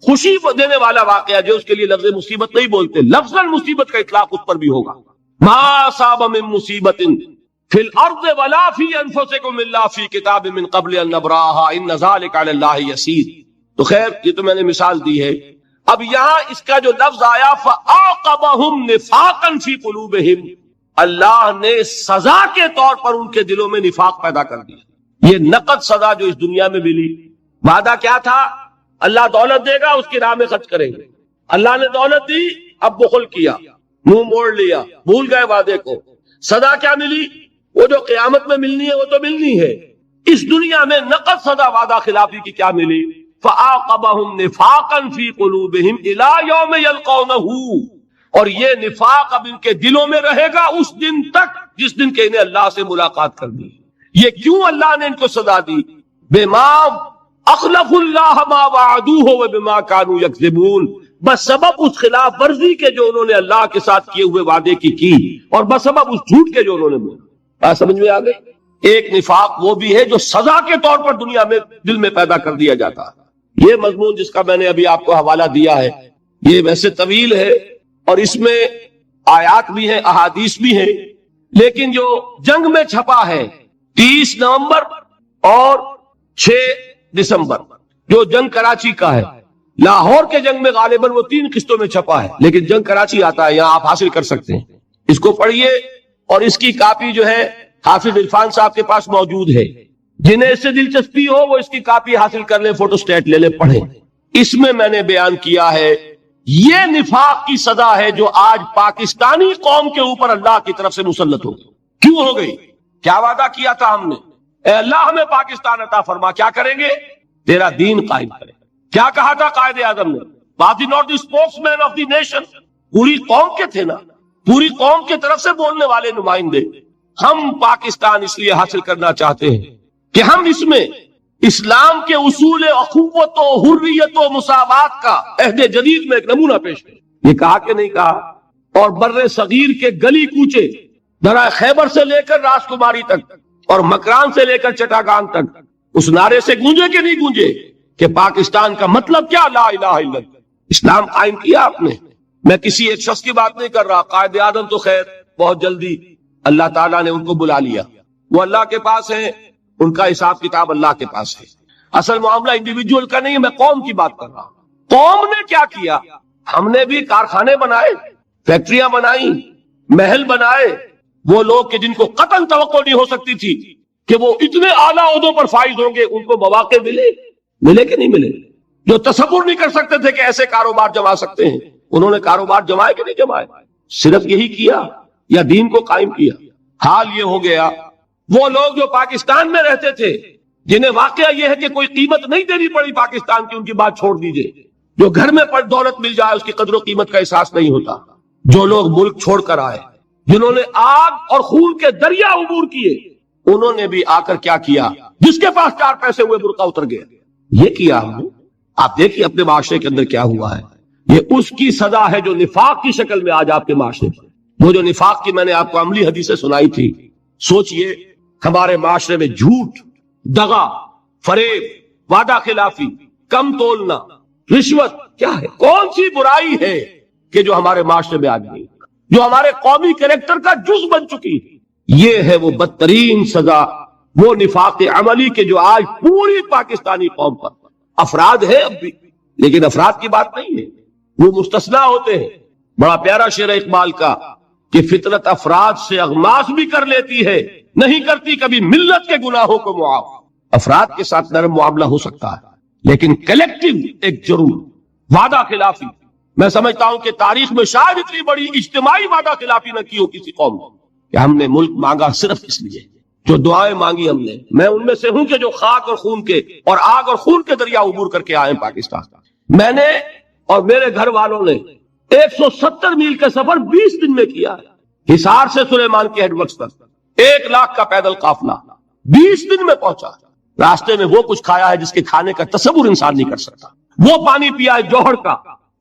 خوشی دینے والا واقعہ جو اس کے لیے لفظ مصیبت نہیں بولتے، لفظاً مصیبت کا اطلاق اس پر بھی ہوگا۔ ما اصاب من مصیبت فی الارض ولا فی انفسکم الا فی کتاب من قبل ان نبراها ان ذلک علی اللہ یسیر۔ تو خیر یہ تو میں نے مثال دی ہے، اب یہاں اس کا جو لفظ آیا فَأَعْقَبَهُمْ نِفَاقًا فِي قُلُوبِهِمْ، اللہ نے سزا کے طور پر ان کے دلوں میں نفاق پیدا کر دیا۔ یہ نقد سزا جو اس دنیا میں ملی، وعدہ کیا تھا؟ اللہ دولت دے گا، اس کی راہ میں خرچ کریں گے۔ اللہ نے دولت دی، اب بخل کیا، منہ موڑ لیا، بھول گئے وعدے کو۔ سزا کیا ملی؟ وہ جو قیامت میں ملنی ہے وہ تو ملنی ہے، اس دنیا میں نقد سزا وعدہ خلافی کی کیا ملی؟ فَأَعْقَبَهُمْ نِفَاقًا فِي قُلُوبِهِمْ إِلَىٰ يَوْمِ يَلْقَوْنَهُ، اور یہ نفاق اب ان کے دلوں میں رہے گا اس دن تک جس دن کہ انہیں اللہ سے ملاقات کرنی۔ یہ کیوں اللہ نے ان کو سزا دی؟ بِمَا أَخْلَفُوا اللَّهَ مَا وَعَدُوهُ وَبِمَا كَانُوا يَكْذِبُونَ، بس سبب اس خلاف ورزی کے جو انہوں نے اللہ کے ساتھ کیے ہوئے وعدے کی، اور بس سبب اس جھوٹ کے جو انہوں نے بولا۔ بات سمجھ میں آ گئی؟ ایک نفاق وہ بھی ہے جو سزا کے طور پر دنیا میں دل میں پیدا کر دیا جاتا ہے۔ یہ مضمون جس کا میں نے ابھی آپ کو حوالہ دیا ہے، یہ ویسے طویل ہے اور اس میں آیات بھی ہیں، احادیث بھی ہیں، لیکن جو جنگ میں چھپا ہے 30 نومبر اور 6 دسمبر، جو جنگ کراچی کا ہے، لاہور کے جنگ میں غالباً وہ 3 قسطوں میں چھپا ہے، لیکن جنگ کراچی آتا ہے، یہاں آپ حاصل کر سکتے ہیں۔ اس کو پڑھیے، اور اس کی کاپی جو ہے حافظ عرفان صاحب کے پاس موجود ہے، جنہیں اس سے دلچسپی ہو وہ اس کی کاپی حاصل کر لیں، فوٹو سٹیٹ لے لیں، پڑھیں۔ اس میں میں نے بیان کیا ہے یہ نفاق کی سزا ہے جو آج پاکستانی قوم کے اوپر اللہ کی طرف سے مسلط ہو گئی۔ کیوں ہو گئی؟ کیا وعدہ کیا تھا ہم نے؟ اے اللہ ہمیں پاکستان عطا فرما، کیا کریں گے؟ تیرا دین قائم کریں۔ کیا کہا تھا قائد اعظم نے؟ Was he not the spokesman of the nation? پوری قوم کے تھے نا، پوری قوم کی طرف سے بولنے والے نمائندے۔ ہم پاکستان اس لیے حاصل کرنا چاہتے ہیں کہ ہم اس میں اسلام کے اصول اخوت و حریت و مساوات کا عہد جدید میں ایک نمونہ پیش کریں۔ یہ کہا کہ نہیں کہا؟ اور بر صغیر کے گلی کوچے، درہ خیبر سے لے کر راس کماری تک اور مکران سے لے کر چٹاگان تک اس نعرے سے گونجے کہ نہیں گونجے کہ پاکستان کا مطلب کیا؟ لا الہ الا اللہ۔ اسلام قائم کیا آپ نے۔ میں کسی ایک شخص کی بات نہیں کر رہا، قائد اعظم تو خیر بہت جلدی اللہ تعالیٰ نے ان کو بلا لیا، وہ اللہ کے پاس ہے، ان کا حساب کتاب اللہ کے پاس ہے۔ اصل معاملہ انڈیویجول کا نہیں ہے، میں قوم کی بات کر رہا ہوں۔ قوم نے کیا کیا؟ ہم نے بھی کارخانے بنائے، فیکٹریاں بنائی، محل بنائے۔ وہ لوگ کہ جن کو قطعاً توقع نہیں ہو سکتی تھی کہ وہ اتنے اعلیٰ عہدوں پر فائز ہوں گے، ان کو مواقع ملے کہ نہیں ملے؟ جو تصور نہیں کر سکتے تھے کہ ایسے کاروبار جما سکتے ہیں، انہوں نے کاروبار جمائے کہ نہیں جمائے؟ صرف یہی کیا یا دین کو قائم کیا؟ حال یہ ہو گیا وہ لوگ جو پاکستان میں رہتے تھے، جنہیں واقعہ یہ ہے کہ کوئی قیمت نہیں دینی پڑی پاکستان کی، ان کی بات چھوڑ دیجئے۔ جو گھر میں پر دولت مل جائے اس کی قدر و قیمت کا احساس نہیں ہوتا۔ جو لوگ ملک چھوڑ کر آئے، جنہوں نے آگ اور خون کے دریا عبور کیے، انہوں نے بھی آ کر کیا کیا؟ جس کے پاس 4 پیسے ہوئے برقع اتر گیا۔ یہ کیا ہم نے۔ آپ دیکھیے اپنے معاشرے کے اندر کیا ہوا ہے۔ یہ اس کی سزا ہے جو نفاق کی شکل میں آج آپ کے معاشرے پر، وہ جو نفاق کی میں نے آپ کو عملی حدیثیں سنائی تھی۔ سوچئے ہمارے معاشرے میں جھوٹ، دغا، فریب، وعدہ خلافی، کم تولنا، رشوت کیا ہے؟ کون سی برائی ہے کہ جو ہمارے معاشرے میں آج نہیں، جو ہمارے قومی کریکٹر کا جز بن چکی ہے؟ یہ ہے وہ بدترین سزا، وہ نفاق عملی کے جو آج پوری پاکستانی قوم پر افراد ہے اب بھی، لیکن افراد کی بات نہیں ہے، وہ مستثنیٰ ہوتے ہیں۔ بڑا پیارا شعر ہے اقبال کا کہ فطرت افراد سے اغماس بھی کر لیتی ہے، نہیں کرتی کبھی ملت کے گناہوں کو معاف۔ افراد کے ساتھ نرم معاملہ ہو سکتا ہے، لیکن کلیکٹیو ایک ضرور وعدہ خلافی، میں سمجھتا ہوں کہ تاریخ میں شاید اتنی بڑی اجتماعی وعدہ خلافی نہ کی ہو کسی قوم نے، کہ ہم نے ملک مانگا صرف اس لیے، جو دعائیں مانگی ہم نے۔ میں ان میں سے ہوں کہ جو خاک اور خون کے اور آگ اور خون کے دریا عبور کر کے آئے پاکستان۔ میں نے اور میرے گھر والوں نے 170 میل کا سفر 20 دن میں کیا ہے، حصار سے سلیمان کے ہیڈ ورکس تک 1 لاکھ کا پیدل قافلہ 20 دن میں پہنچا۔ راستے میں وہ کچھ کھایا ہے جس کے کھانے کا تصور انسان نہیں کر سکتا، وہ پانی پیا ہے جوہر کا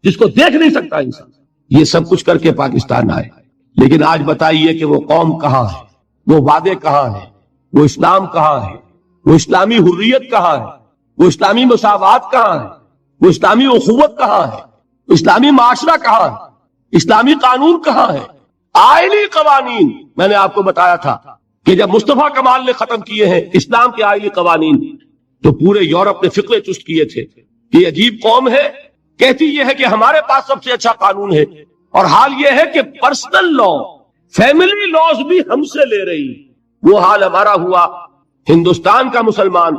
جس کو دیکھ نہیں سکتا انسان۔ یہ سب کچھ کر کے پاکستان آئے، لیکن آج بتائیے کہ وہ قوم کہاں ہے، وہ وعدے کہاں ہیں، وہ اسلام کہاں ہے، وہ اسلامی حریت کہاں ہے، وہ اسلامی مساوات کہاں ہے، وہ اسلامی اخوت کہاں ہے، اسلامی معاشرہ کہاں ہے، اسلامی قانون کہاں ہے، آئلی قوانین۔ میں نے آپ کو بتایا تھا کہ جب مصطفیٰ کمال نے ختم کیے ہیں اسلام کے آئلی قوانین، تو پورے یورپ نے فکرے چست کیے تھے کہ یہ عجیب قوم ہے کہتی یہ ہے کہ ہمارے پاس سب سے اچھا قانون ہے، اور حال یہ ہے کہ پرسنل لا، فیملی لاز بھی ہم سے لے رہی۔ وہ حال ہمارا ہوا ہندوستان کا مسلمان۔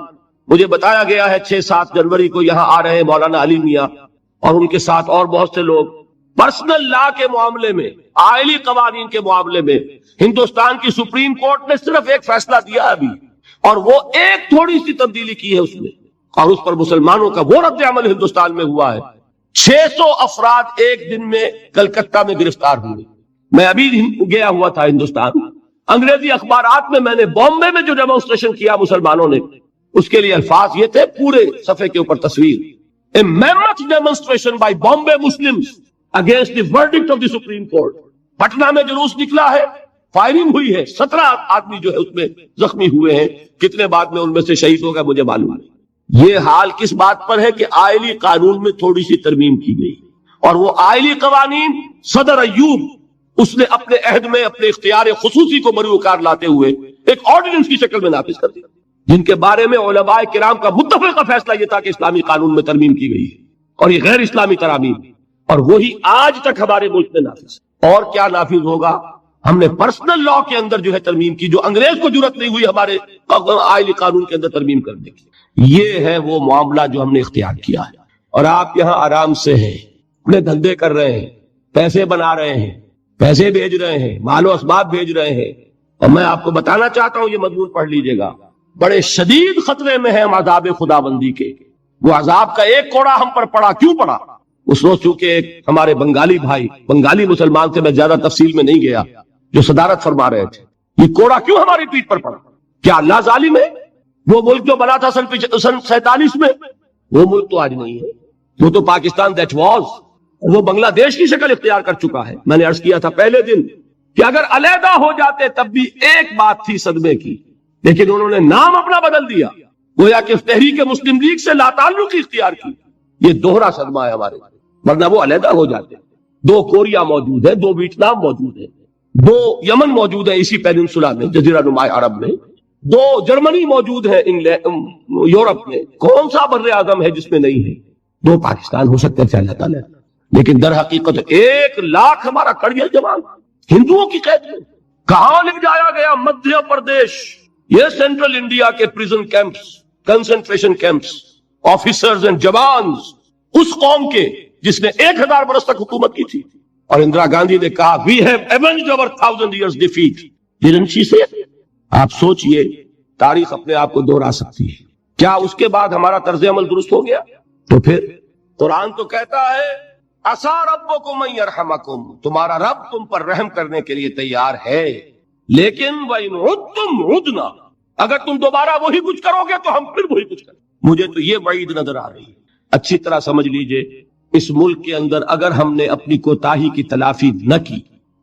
مجھے بتایا گیا ہے 6-7 جنوری کو یہاں آ رہے ہیں مولانا علی میاں اور ان کے ساتھ اور بہت سے لوگ۔ پرسنل لا کے معاملے میں، آئلی قوانین کے معاملے میں ہندوستان کی سپریم کورٹ نے صرف ایک فیصلہ دیا ابھی، اور وہ ایک تھوڑی سی تبدیلی کی ہے اس میں، اور اس پر مسلمانوں کا وہ رد عمل ہندوستان میں ہوا ہے۔ 600 افراد ایک دن میں کلکتہ میں گرفتار ہوئے۔ میں ابھی گیا ہوا تھا ہندوستان، انگریزی اخبارات میں میں نے بامبے میں جو ڈیمونسٹریشن کیا مسلمانوں نے، اس کے لیے الفاظ یہ تھے، پورے صفحے کے اوپر تصویر، A mammoth demonstration by Bombay Muslims against the verdict of the Supreme Court۔ Patna میں جلوس نکلا ہے، فائرنگ ہوئی ہے، 17 آدمی جو ہے اس میں زخمی ہوئے ہیں، کتنے بعد میں ان میں سے شہید ہو گئے مجھے معلوم ہے۔ یہ حال کس بات پر ہے کہ آئلی قانون میں تھوڑی سی ترمیم کی گئی، اور وہ آئلی قوانین صدر ایوب اس نے اپنے عہد میں اپنے اختیار خصوصی کو مروکار لاتے ہوئے ایک آرڈیننس کی شکل میں نافذ کر دیا، جن کے بارے میں علماء کرام کا متفقہ فیصلہ یہ تھا کہ اسلامی قانون میں ترمیم کی گئی ہے، اور یہ غیر اسلامی ترامیم، اور وہی آج تک ہمارے ملک میں نافذ ہے۔ اور کیا نافذ ہوگا؟ ہم نے پرسنل لا کے اندر جو ہے ترمیم کی، جو انگریز کو جرأت نہیں ہوئی ہمارے آئلی قانون کے اندر ترمیم کرنے کی۔ یہ ہے وہ معاملہ جو ہم نے اختیار کیا ہے، اور آپ یہاں آرام سے ہیں، اپنے دھندے کر رہے ہیں، پیسے بنا رہے ہیں، پیسے بھیج رہے ہیں، مال و اسباب بھیج رہے ہیں، اور میں آپ کو بتانا چاہتا ہوں، یہ مضمون پڑھ لیجئے گا، بڑے شدید خطرے میں ہیں ہم عذاب خداوندی کے۔ وہ عذاب کا ایک کوڑا ہم پر پڑا، کیوں پڑا؟ اس روز چونکہ ایک ہمارے بنگالی بھائی، بنگالی مسلمان سے میں زیادہ تفصیل میں نہیں گیا، جو صدارت فرما رہے تھے، یہ کوڑا کیوں ہماری پیٹھ پر پڑا؟ کیا اللہ ظالم ہے؟ وہ ملک جو بنا تھا سن 47 میں، وہ ملک تو آج نہیں ہے، وہ تو پاکستان دیٹ واز، وہ بنگلہ دیش کی شکل اختیار کر چکا ہے۔ میں نے عرض کیا تھا پہلے دن کہ اگر علیحدہ ہو جاتے تب بھی ایک بات تھی صدمے کی، لیکن انہوں نے نام اپنا بدل دیا، گویا کہ تحریک مسلم لیگ سے لا تعلقی اختیار کی۔ یہ دوہرا صدمہ ہے ہمارے، ورنہ وہ علیحدہ ہو جاتے۔ 2 کوریا موجود ہے، 2 ویتنام موجود ہے، 2 یمن موجود ہیں اسی پیننسولا میں، جزیرہ نما عرب میں، 2 جرمنی موجود ہیں یورپ میں، کون سا بر اعظم ہے جس میں نہیں ہے؟ 2 پاکستان ہو سکتے تھے اللہ تعالیٰ، لیکن در حقیقت 1 لاکھ ہمارا کڑیا جوان ہندوؤں کی قید میں کہاں لے جایا گیا؟ مدھیہ پردیش، یہ سینٹرل انڈیا کے prison campus, concentration camps, officers and jawans اس قوم کے جس نے 1000 برس تک حکومت کی تھی، اور اندرا گاندھی نے کہا we have avenged our 1000 years defeat didn't she say؟ آپ سوچئے، تاریخ اپنے آپ کو دوہرا سکتی ہے۔ کیا اس کے بعد ہمارا طرز عمل درست ہو گیا؟ تو پھر قرآن تو کہتا ہے عسیٰ ربکم ان یرحمکم، تمہارا رب تم پر رحم کرنے کے لیے تیار ہے، لیکن وَإِنْ عُدْتُمْ عُدْنَا، اگر تم دوبارہ وہی کچھ کرو گے تو ہم پھر وہی کچھ کریں۔ مجھے تو یہ وعید نظر آ رہی ہے۔ اچھی طرح سمجھ لیجئے، اس ملک کے اندر اگر ہم نے اپنی کوتاہی کی تلافی نہ کی،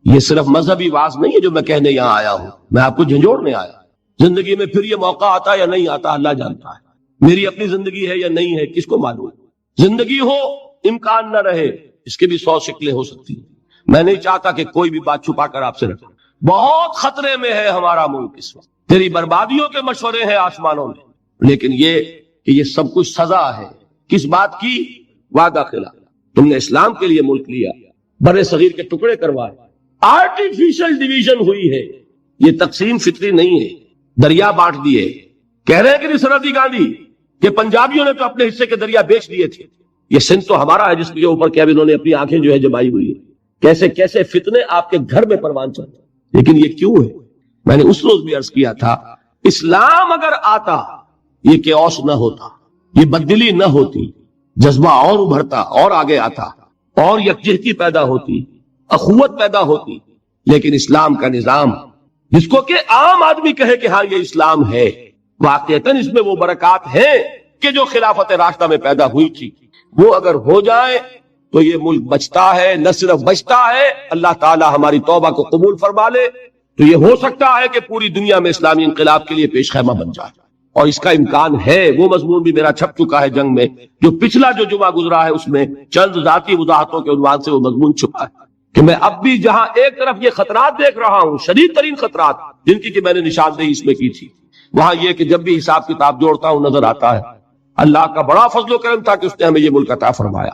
یہ صرف مذہبی واز نہیں ہے جو میں کہنے یہاں آیا ہوں، میں آپ کو جھنجھوڑنے آیا۔ زندگی میں پھر یہ موقع آتا یا نہیں آتا اللہ جانتا ہے، میری اپنی زندگی ہے یا نہیں ہے کس کو معلوم۔ زندگی ہو، امکان نہ رہے، اس کے بھی 100 شکلیں ہو سکتی ہیں۔ میں نہیں چاہتا کہ کوئی بھی بات چھپا کر آپ سے رکھوں۔ بہت خطرے میں ہے ہمارا ملک اس وقت، تیری بربادیوں کے مشورے ہیں آسمانوں میں، لیکن یہ کہ یہ سب کچھ سزا ہے کس بات کی؟ وعدہ خلاف۔ تم نے اسلام کے لیے ملک لیا، بر صغیر کے ٹکڑے کروائے، آرٹیفیشل ڈیویژن ہوئی ہے، یہ تقسیم فطری نہیں ہے، دریا بانٹ دیے۔ کہہ رہے ہیں کہ سرحدی گاندھی کہ پنجابیوں نے تو اپنے حصے کے دریا بیچ دیے تھے، یہ سندھ تو ہمارا ہے جس کے اوپر کہ اب انہوں نے اپنی آنکھیں جو ہے جمائی ہوئی ہے۔ کیسے کیسے فتنے آپ کے گھر میں پروان چلتے ہیں، لیکن یہ کیوں ہے؟ میں نے اس روز بھی عرض کیا تھا، اسلام اگر آتا یہ کیوس نہ ہوتا، یہ بددلی نہ ہوتی، جذبہ اور ابھرتا اور آگے آتا، اور یکجہتی پیدا ہوتی، اخوت پیدا ہوتی۔ لیکن اسلام کا نظام جس کو کہ عام آدمی کہے کہ ہاں یہ اسلام ہے، واقعتاً اس میں وہ برکات ہیں کہ جو خلافت راشدہ میں پیدا ہوئی تھی، وہ اگر ہو جائے تو یہ ملک بچتا ہے، نہ صرف بچتا ہے، اللہ تعالی ہماری توبہ کو قبول فرما لے تو یہ ہو سکتا ہے کہ پوری دنیا میں اسلامی انقلاب کے لیے پیش خیمہ بن جائے، اور اس کا امکان ہے۔ وہ مضمون بھی میرا چھپ چکا ہے جنگ میں، جو پچھلا جو جمعہ گزرا ہے اس میں چند ذاتی وضاحتوں کے عنوان سے وہ مضمون چھپا ہے کہ میں اب بھی جہاں ایک طرف یہ خطرات دیکھ رہا ہوں، شدید ترین خطرات جن کی کہ میں نے نشاندہی اس میں کی تھی، وہاں یہ کہ جب بھی حساب کتاب جوڑتا ہوں نظر آتا ہے اللہ کا بڑا فضل و کرم تھا کہ اس نے ہمیں یہ ملک عطا فرمایا،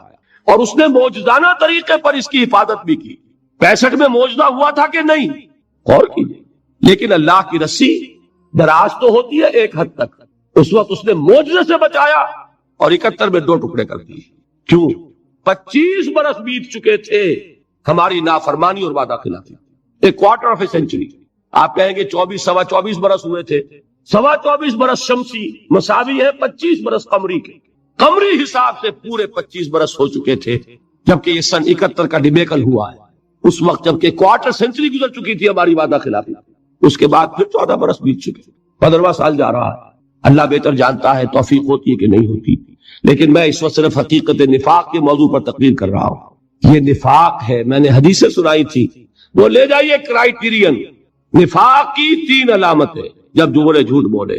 اور اس نے معجزانہ طریقے پر اس کی حفاظت بھی کی۔ 65 میں معجزہ ہوا تھا کہ نہیں، غور کیجیے۔ لیکن اللہ کی رسی دراز تو ہوتی ہے ایک حد تک، اس وقت اس نے معجزے سے بچایا اور 71 میں 2 ٹکڑے کر دیے۔ کیوں؟ 25 برس بیت چکے تھے ہماری نافرمانی اور وعدہ خلافی، ایک کوارٹر آف اے سینچری۔ آپ کہیں گے 24 سوا 24 برس ہوئے تھے، سوا 24 برس شمسی مساوی ہے 25 برس قمری کے، قمری حساب سے پورے 25 برس ہو چکے تھے جبکہ یہ سن 71 کا ڈیبیکل ہوا ہے۔ اس وقت جبکہ کوارٹر سینچری گزر چکی تھی ہماری وعدہ خلافی، اس کے بعد پھر 14 برس بیت چکے، 15واں سال جا رہا ہے۔ اللہ بہتر جانتا ہے توفیق ہوتی ہے کہ نہیں ہوتی، لیکن میں اس وقت صرف حقیقت نفاق کے موضوع پر تقریر کر رہا ہوں۔ یہ نفاق ہے، میں نے حدیثیں سنائی تھی، وہ لے جائیے کرائیٹیرین۔ نفاق کی 3 علامتیں: جب بولے جھوٹ بولے،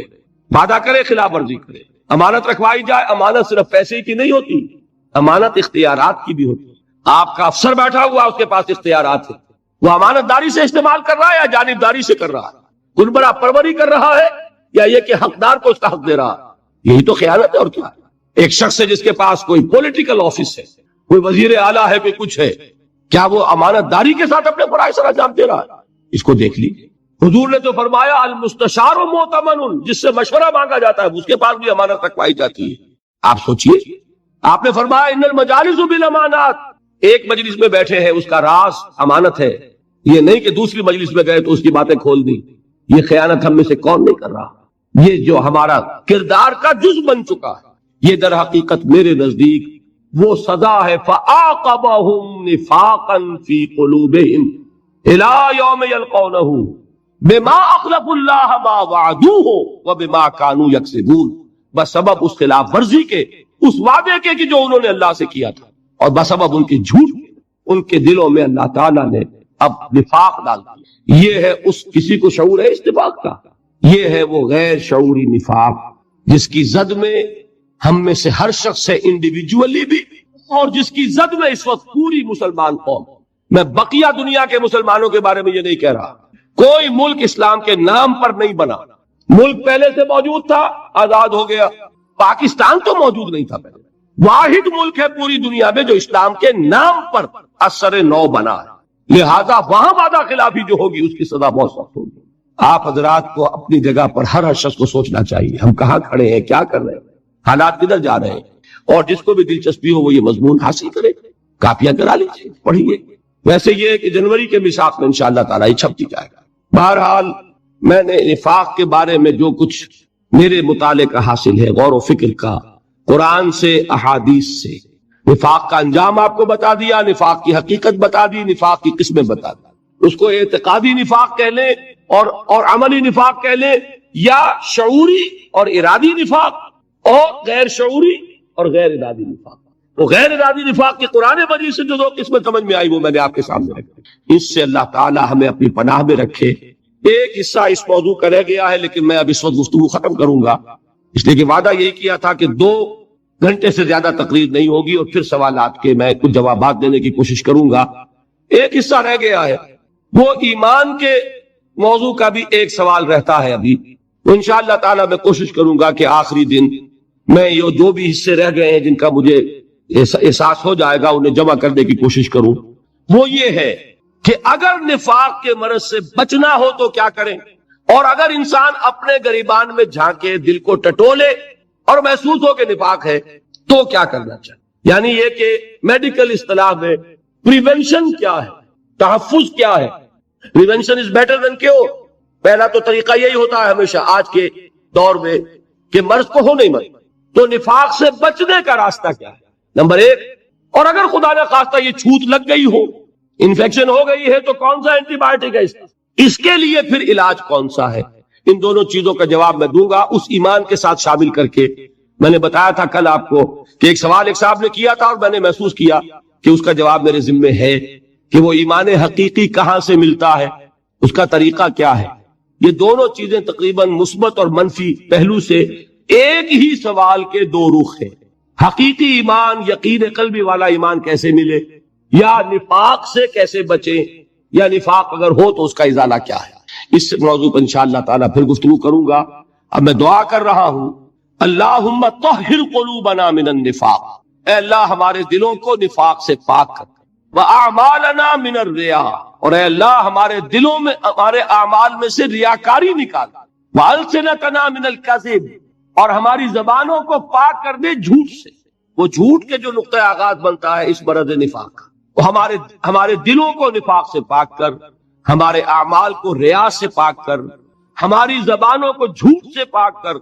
وعدہ کرے خلاف ورزی کرے، امانت رکھوائی جائے۔ امانت صرف پیسے کی نہیں ہوتی، امانت اختیارات کی بھی ہوتی۔ آپ کا افسر بیٹھا ہوا اس کے پاس اختیارات ہیں، وہ امانت داری سے استعمال کر رہا ہے یا جانبداری سے کر رہا ہے، گلبرہ پروری کر رہا ہے یا یہ کہ حقدار کو اس کا حق دے رہا ہے؟ یہی تو خیانت ہے اور کیا ہے۔ ایک شخص ہے جس کے پاس کوئی پولیٹیکل آفس ہے، کوئی وزیر اعلیٰ ہے، کوئی کچھ ہے، کیا وہ امانت داری کے ساتھ اپنے فرائض سر انجام دے رہا ہے؟ اس کو دیکھ لیجیے۔ حضور نے تو فرمایا المستشار مؤتمن، جس سے مشورہ مانگا جاتا ہے اس کے پاس بھی امانت رکھوائی جاتی ہے۔ آپ سوچئے، آپ نے فرمایا ان المجالس بالامانات، ایک مجلس میں بیٹھے ہیں اس کا راز امانت ہے، یہ نہیں کہ دوسری مجلس میں گئے تو اس کی باتیں کھول دی۔ یہ خیانت ہم میں سے کون نہیں کر رہا؟ یہ جو ہمارا کردار کا جز بن چکا ہے، یہ در حقیقت میرے نزدیک وہ سزا ہے فَعَاقَبَهُمْ نِفَاقًا فِي قُلُوبِهِمْ إِلَىٰ يَوْمِ يَلْقَوْنَهُ بِمَا أَخْلَفُوا اللَّهَ مَا وَعَدُوهُ وَبِمَا كَانُوا يَكْسِبُونَ، بسبب اس خلاف ورزی کے، اس وعدے کے کہ جو انہوں نے اللہ سے کیا تھا، اور بسبب ان کے جھوٹ کے، ان کے دلوں میں اللہ تعالیٰ نے اب نفاق ڈال دیا۔ یہ ہے اس کسی کو شعور ہے اس نفاق کا، یہ ہے وہ غیر شعوری نفاق جس کی زد میں ہم میں سے ہر شخص ہے انڈیویجولی بھی، اور جس کی زد میں اس وقت پوری مسلمان قوم۔ میں بقیہ دنیا کے مسلمانوں کے بارے میں یہ نہیں کہہ رہا، کوئی ملک اسلام کے نام پر نہیں بنا، ملک پہلے سے موجود تھا، آزاد ہو گیا۔ پاکستان تو موجود نہیں تھا پہلے، واحد ملک ہے پوری دنیا میں جو اسلام کے نام پر اثر نو بنا ہے، لہذا وہاں وعدہ خلافی جو ہوگی اس کی سزا بہت سخت ہوگی۔ آپ حضرات کو اپنی جگہ پر ہر شخص کو سوچنا چاہیے، ہم کہاں کھڑے ہیں، کیا کر رہے ہیں، حالات کدھر جا رہے ہیں، اور جس کو بھی دلچسپی ہو وہ یہ مضمون حاصل کرے، کاپیاں کرا لیجیے، پڑھیے۔ ویسے یہ ہے کہ جنوری کے میثاق میں انشاءاللہ تعالیٰ یہ چھپتی جائے گا۔ بہرحال میں نے نفاق کے بارے میں جو کچھ میرے مطالعے کا حاصل ہے، غور و فکر کا، قرآن سے احادیث سے، نفاق کا انجام آپ کو بتا دیا، نفاق کی حقیقت بتا دی، نفاق کی قسمیں بتا دی۔ اس کو اعتقادی نفاق کہہ لیں اور عملی نفاق کہہ لیں، یا شعوری اور ارادی نفاق، اور غیر شعوری اور غیر ارادی نفاق۔ وہ غیر ارادی نفاق کی قرآن مجید سے جو 2 قسمیں سمجھ میں آئی وہ میں نے آپ کے سامنے رکھی۔ اس سے اللہ تعالی ہمیں اپنی پناہ میں رکھے۔ ایک حصہ اس موضوع کا رہ گیا ہے لیکن میں اب اس وقت گفتگو ختم کروں گا، اس لیے کہ وعدہ یہی کیا تھا کہ 2 گھنٹے سے زیادہ تقریر نہیں ہوگی اور پھر سوالات کے میں کچھ جوابات دینے کی کوشش کروں گا۔ ایک حصہ رہ گیا ہے، وہ ایمان کے موضوع کا بھی ایک سوال رہتا ہے ابھی۔ انشاءاللہ تعالی میں کوشش کروں گا کہ آخری دن میں یہ جو بھی حصے رہ گئے ہیں جن کا مجھے احساس ہو جائے گا انہیں جمع کرنے کی کوشش کروں۔ وہ یہ ہے کہ اگر نفاق کے مرض سے بچنا ہو تو کیا کریں، اور اگر انسان اپنے گریبان میں جھانکے دل کو ٹٹولے اور محسوس ہو کہ نفاق ہے تو کیا کرنا چاہیے۔ یعنی یہ کہ میڈیکل اصطلاح میں پریونشن کیا ہے، تحفظ کیا ہے۔ Prevention is better than cure. پہلا تو طریقہ یہی ہوتا ہے ہمیشہ آج کے دور میں کہ مرض کو ہو نہیں مرض، تو نفاق سے بچنے کا راستہ کیا ہے، نمبر 1۔ اور اگر خدا نہ خواستہ یہ چھوت لگ گئی ہو، انفیکشن ہو گئی ہے تو کون سا اینٹی بائیوٹک ہے اس کے لیے پھر علاج کون سا ہے۔ ان دونوں چیزوں کا جواب میں دوں گا اس ایمان کے ساتھ شامل کر کے۔ میں نے بتایا تھا کل آپ کو کہ ایک سوال ایک صاحب نے کیا تھا اور میں نے محسوس کیا کہ اس کا جواب میرے ذمے ہے کہ وہ ایمان حقیقی کہاں سے ملتا ہے، اس کا طریقہ کیا ہے۔ یہ دونوں چیزیں تقریباً مثبت اور منفی پہلو سے ایک ہی سوال کے 2 رخ ہیں۔ حقیقی ایمان، یقین قلبی والا ایمان کیسے ملے، یا نفاق سے کیسے بچیں، یا نفاق اگر ہو تو اس کا ازالہ کیا ہے۔ اس موضوع پر انشاءاللہ تعالیٰ پھر گفتگو کروں گا۔ اب میں دعا کر رہا ہوں اللہم طہر قلوبنا من النفاق، اے اللہ ہمارے دلوں کو نفاق سے پاک کر، وَأَعْمَالَنَا مِنَ الرِّيَاءِ، اور اے اللہ ہمارے دلوں میں، ہمارے اعمال میں سے ریاکاری نکال، وَأَلْسِنَتَنَا مِنَ الْكَذِبِ، اور ہماری زبانوں کو پاک کر دے جھوٹ سے، وہ جھوٹ کے جو نقطہ آغاز بنتا ہے اس مرض نفاق کا، وہ ہمارے دلوں کو نفاق سے پاک کر، ہمارے اعمال کو ریا سے پاک کر، ہماری زبانوں کو جھوٹ سے پاک کر،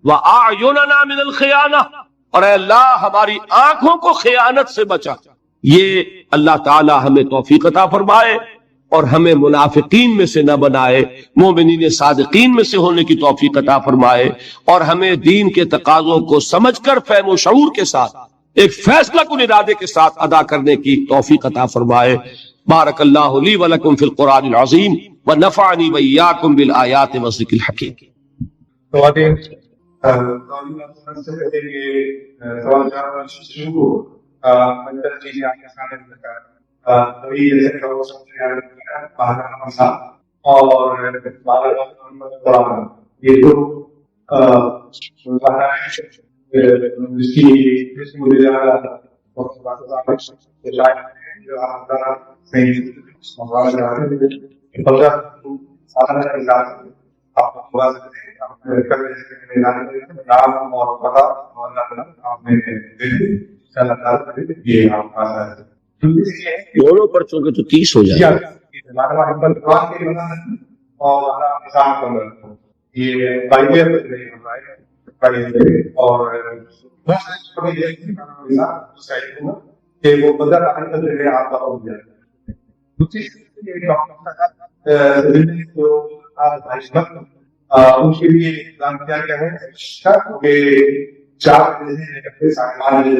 وَأَعْيُنَنَا مِنَ الْخِيَانَةِ، اور اے اللہ ہماری آنکھوں کو خیانت سے بچا۔ یہ اللہ تعالی ہمیں توفیق عطا فرمائے اور ہمیں منافقین میں سے نہ بنائے، مومنین صادقین میں سے ہونے کی توفیق عطا فرمائے، اور ہمیں دین کے تقاضوں کو سمجھ کر فہم و شعور کے ساتھ ایک فیصلہ کن ارادے کے ساتھ ادا کرنے کی توفیق عطا فرمائے۔ بارک اللہ لی ولکم فی القرآن العظیم ونفعنی وإیاکم بالآیات والذکر الحکیم۔ دونوں پرچوں کے تو 30 ہو جائے ان کے لیے انتظام کیا گیا ہے کہ 4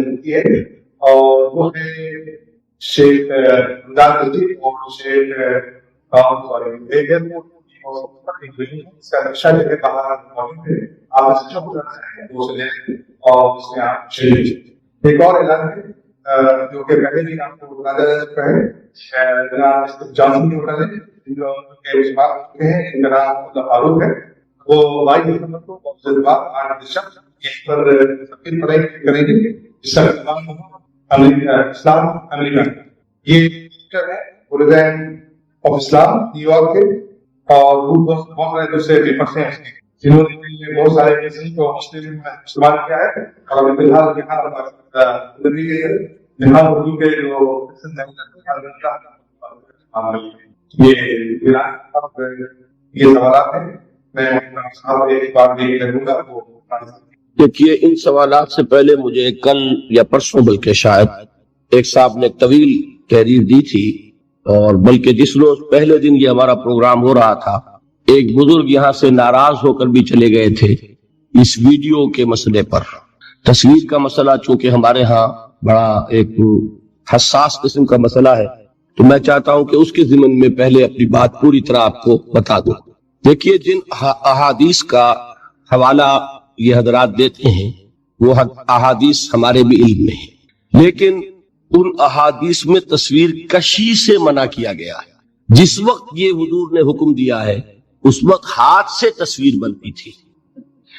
ہوتی ہے، اور وہ ہے شیخ رمضان الدین اور شیخ اس کا نقشہ جو ہے باہر موجود ہے، آپ اس کو لیں اور اس میں آپ شریک۔ ایک اور اعلان ہے جو کہ پہلے دن آپ کو بتایا جا چکا ہے، جناب جانسن ہوٹل ہے جو کے بات ہیں، ان کا نام فاروق ہے، وہ 22 دسمبر کو 8 دسمبر اس پر تقریر پڑھائی کریں گے، جس کا نام اسلام امریکہ۔ یہ ہے بلدان آف اسلام نیو یارک کے، اور بہت سارے دوسرے پیپرس ہیں جنہوں نے بہت سارے کیسز کو مسلم میں استعمال کیا ہے، اور فی الحال یہاں اردو کے جو یہ سوالات ہیں، میں ایک بار بھی کروں گا۔ دیکھیے ان سوالات سے پہلے مجھے کل یا پرسوں بلکہ شاید ایک صاحب نے طویل تحریر دی تھی، اور بلکہ جس روز پہلے دن یہ ہمارا پروگرام ہو رہا تھا ایک بزرگ یہاں سے ناراض ہو کر بھی چلے گئے تھے اس ویڈیو کے مسئلے پر۔ تصویر کا مسئلہ چونکہ ہمارے ہاں بڑا ایک حساس قسم کا مسئلہ ہے، تو میں چاہتا ہوں کہ اس کے ضمن میں پہلے اپنی بات پوری طرح آپ کو بتا دوں۔ دیکھیے جن احادیث کا حوالہ یہ حضرات دیتے ہیں وہ احادیث ہمارے بھی علم میں ہیں، لیکن ان احادیث میں تصویر کشی سے منع کیا گیا ہے۔ جس وقت یہ حضور نے حکم دیا ہے اس وقت ہاتھ سے تصویر بنتی تھی،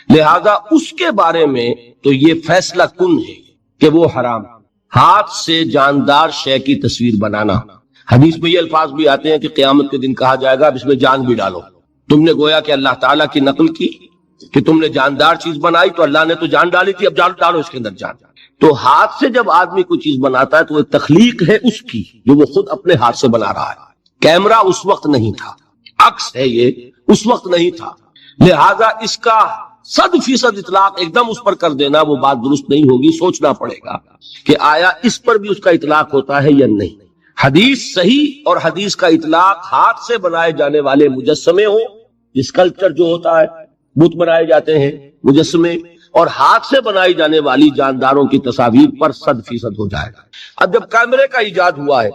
لہذا اس کے بارے میں تو یہ فیصلہ کن ہے کہ وہ حرام، ہاتھ سے جاندار شے کی تصویر بنانا۔ حدیث میں یہ الفاظ بھی آتے ہیں کہ قیامت کے دن کہا جائے گا اب اس میں جان بھی ڈالو۔ تم نے گویا کہ اللہ تعالیٰ کی نقل کی کہ تم نے جاندار چیز بنائی تو اللہ نے تو جان ڈالی تھی، اب جان ڈالو اس کے اندر جان۔ تو ہاتھ سے جب آدمی کوئی چیز بناتا ہے تو وہ تخلیق ہے اس کی جو وہ خود اپنے ہاتھ سے بنا رہا ہے۔ کیمرہ اس وقت نہیں تھا، عکس ہے یہ، اس وقت نہیں تھا، لہذا اس کا 100% اطلاق ایک دم اس پر کر دینا وہ بات درست نہیں ہوگی۔ سوچنا پڑے گا کہ آیا اس پر بھی اس کا اطلاق ہوتا ہے یا نہیں۔ حدیث صحیح اور حدیث کا اطلاق ہاتھ سے بنائے جانے والے مجسمے ہوں، اسکلپچر جو ہوتا ہے، بت بنائے جاتے ہیں مجسمے، اور ہاتھ سے بنائی جانے والی جانداروں کی تصاویر پر 100% ہو جائے گا۔ اب جب کیمرے کا ایجاد ہوا ہے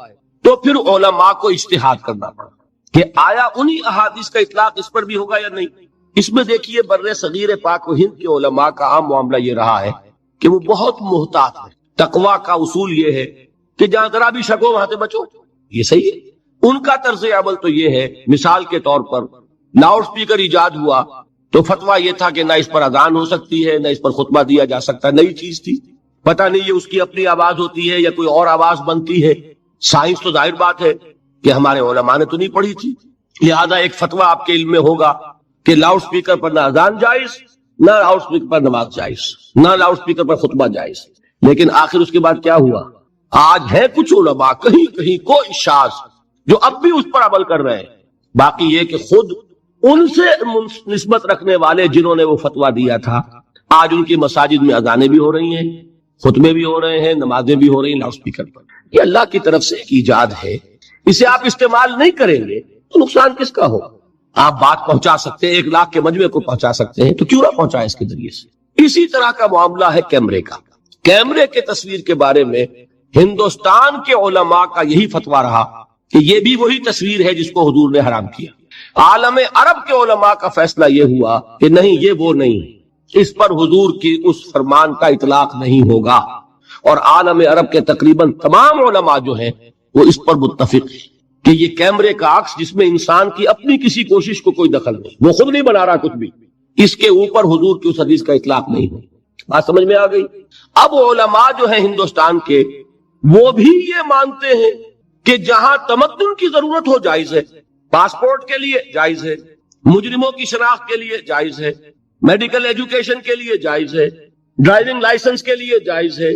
تو پھر علماء کو اجتہاد کرنا پڑا کہ آیا انہی احادیث کا اطلاق اس پر بھی ہوگا یا نہیں۔ اس میں دیکھیے بر صغیر پاک و ہند کے علماء کا عام معاملہ یہ رہا ہے کہ وہ بہت محتاط ہے۔ تقویٰ کا اصول یہ ہے کہ جہاں ذرا بھی شک ہو وہاں سے بچو، یہ صحیح ہے۔ ان کا طرز عمل تو یہ ہے، مثال کے طور پر لاؤڈ سپیکر ایجاد ہوا تو فتویٰ یہ تھا کہ نہ اس پر اذان ہو سکتی ہے نہ اس پر خطبہ دیا جا سکتا، نئی چیز تھی، پتہ نہیں یہ اس کی اپنی آواز ہوتی ہے یا کوئی اور آواز بنتی ہے. سائنس تو ظاہر بات ہے کہ ہمارے علماء نے تو نہیں پڑھی تھی، لہذا ایک فتویٰ آپ کے علم میں ہوگا کہ لاؤڈ سپیکر پر نہ اذان جائز، نہ لاؤڈ سپیکر پر نماز جائز، نہ لاؤڈ سپیکر پر خطبہ جائز. لیکن آخر اس کے بعد کیا ہوا؟ آج ہے کچھ علماء کہیں کہیں کوئی شاذ جو اب بھی اس پر عمل کر رہے ہیں. باقی یہ کہ خود ان سے نسبت رکھنے والے جنہوں نے وہ فتویٰ دیا تھا، آج ان کی مساجد میں اذانیں بھی ہو رہی ہیں، خطبے بھی ہو رہے ہیں، نمازیں بھی ہو رہی ہیں لاؤڈ سپیکر پر. یہ اللہ کی طرف سے ایک ایجاد ہے، اسے آپ استعمال نہیں کریں گے تو نقصان کس کا ہو؟ آپ بات پہنچا سکتے ہیں، 1 لاکھ کے مجمع کو پہنچا سکتے ہیں، تو کیوں نہ پہنچائیں اس کے ذریعے سے. اسی طرح کا معاملہ ہے کیمرے کا. کیمرے کے تصویر کے بارے میں ہندوستان کے علماء کا یہی فتویٰ رہا کہ یہ بھی وہی تصویر ہے جس کو حضور نے حرام کیا. عالم عرب کے علماء کا فیصلہ یہ ہوا کہ نہیں، یہ وہ نہیں، اس پر حضور کی اس فرمان کا اطلاق نہیں ہوگا. اور عالم عرب کے تقریباً تمام علماء جو ہیں وہ اس پر متفق ہیں کہ یہ کیمرے کا عکس جس میں انسان کی اپنی کسی کوشش کو کوئی دخل نہیں، وہ خود نہیں بنا رہا کچھ بھی، اس کے اوپر حضور کی اس حدیث کا اطلاق نہیں ہو. بات سمجھ میں آ گئی؟ اب علماء جو ہیں ہندوستان کے، وہ بھی یہ مانتے ہیں کہ جہاں تمدن کی ضرورت ہو جائز ہے، پاسپورٹ کے لیے جائز ہے، مجرموں کی شناخت کے لیے جائز ہے، میڈیکل ایجوکیشن کے لیے جائز ہے، ڈرائیونگ لائسنس کے لیے جائز ہے.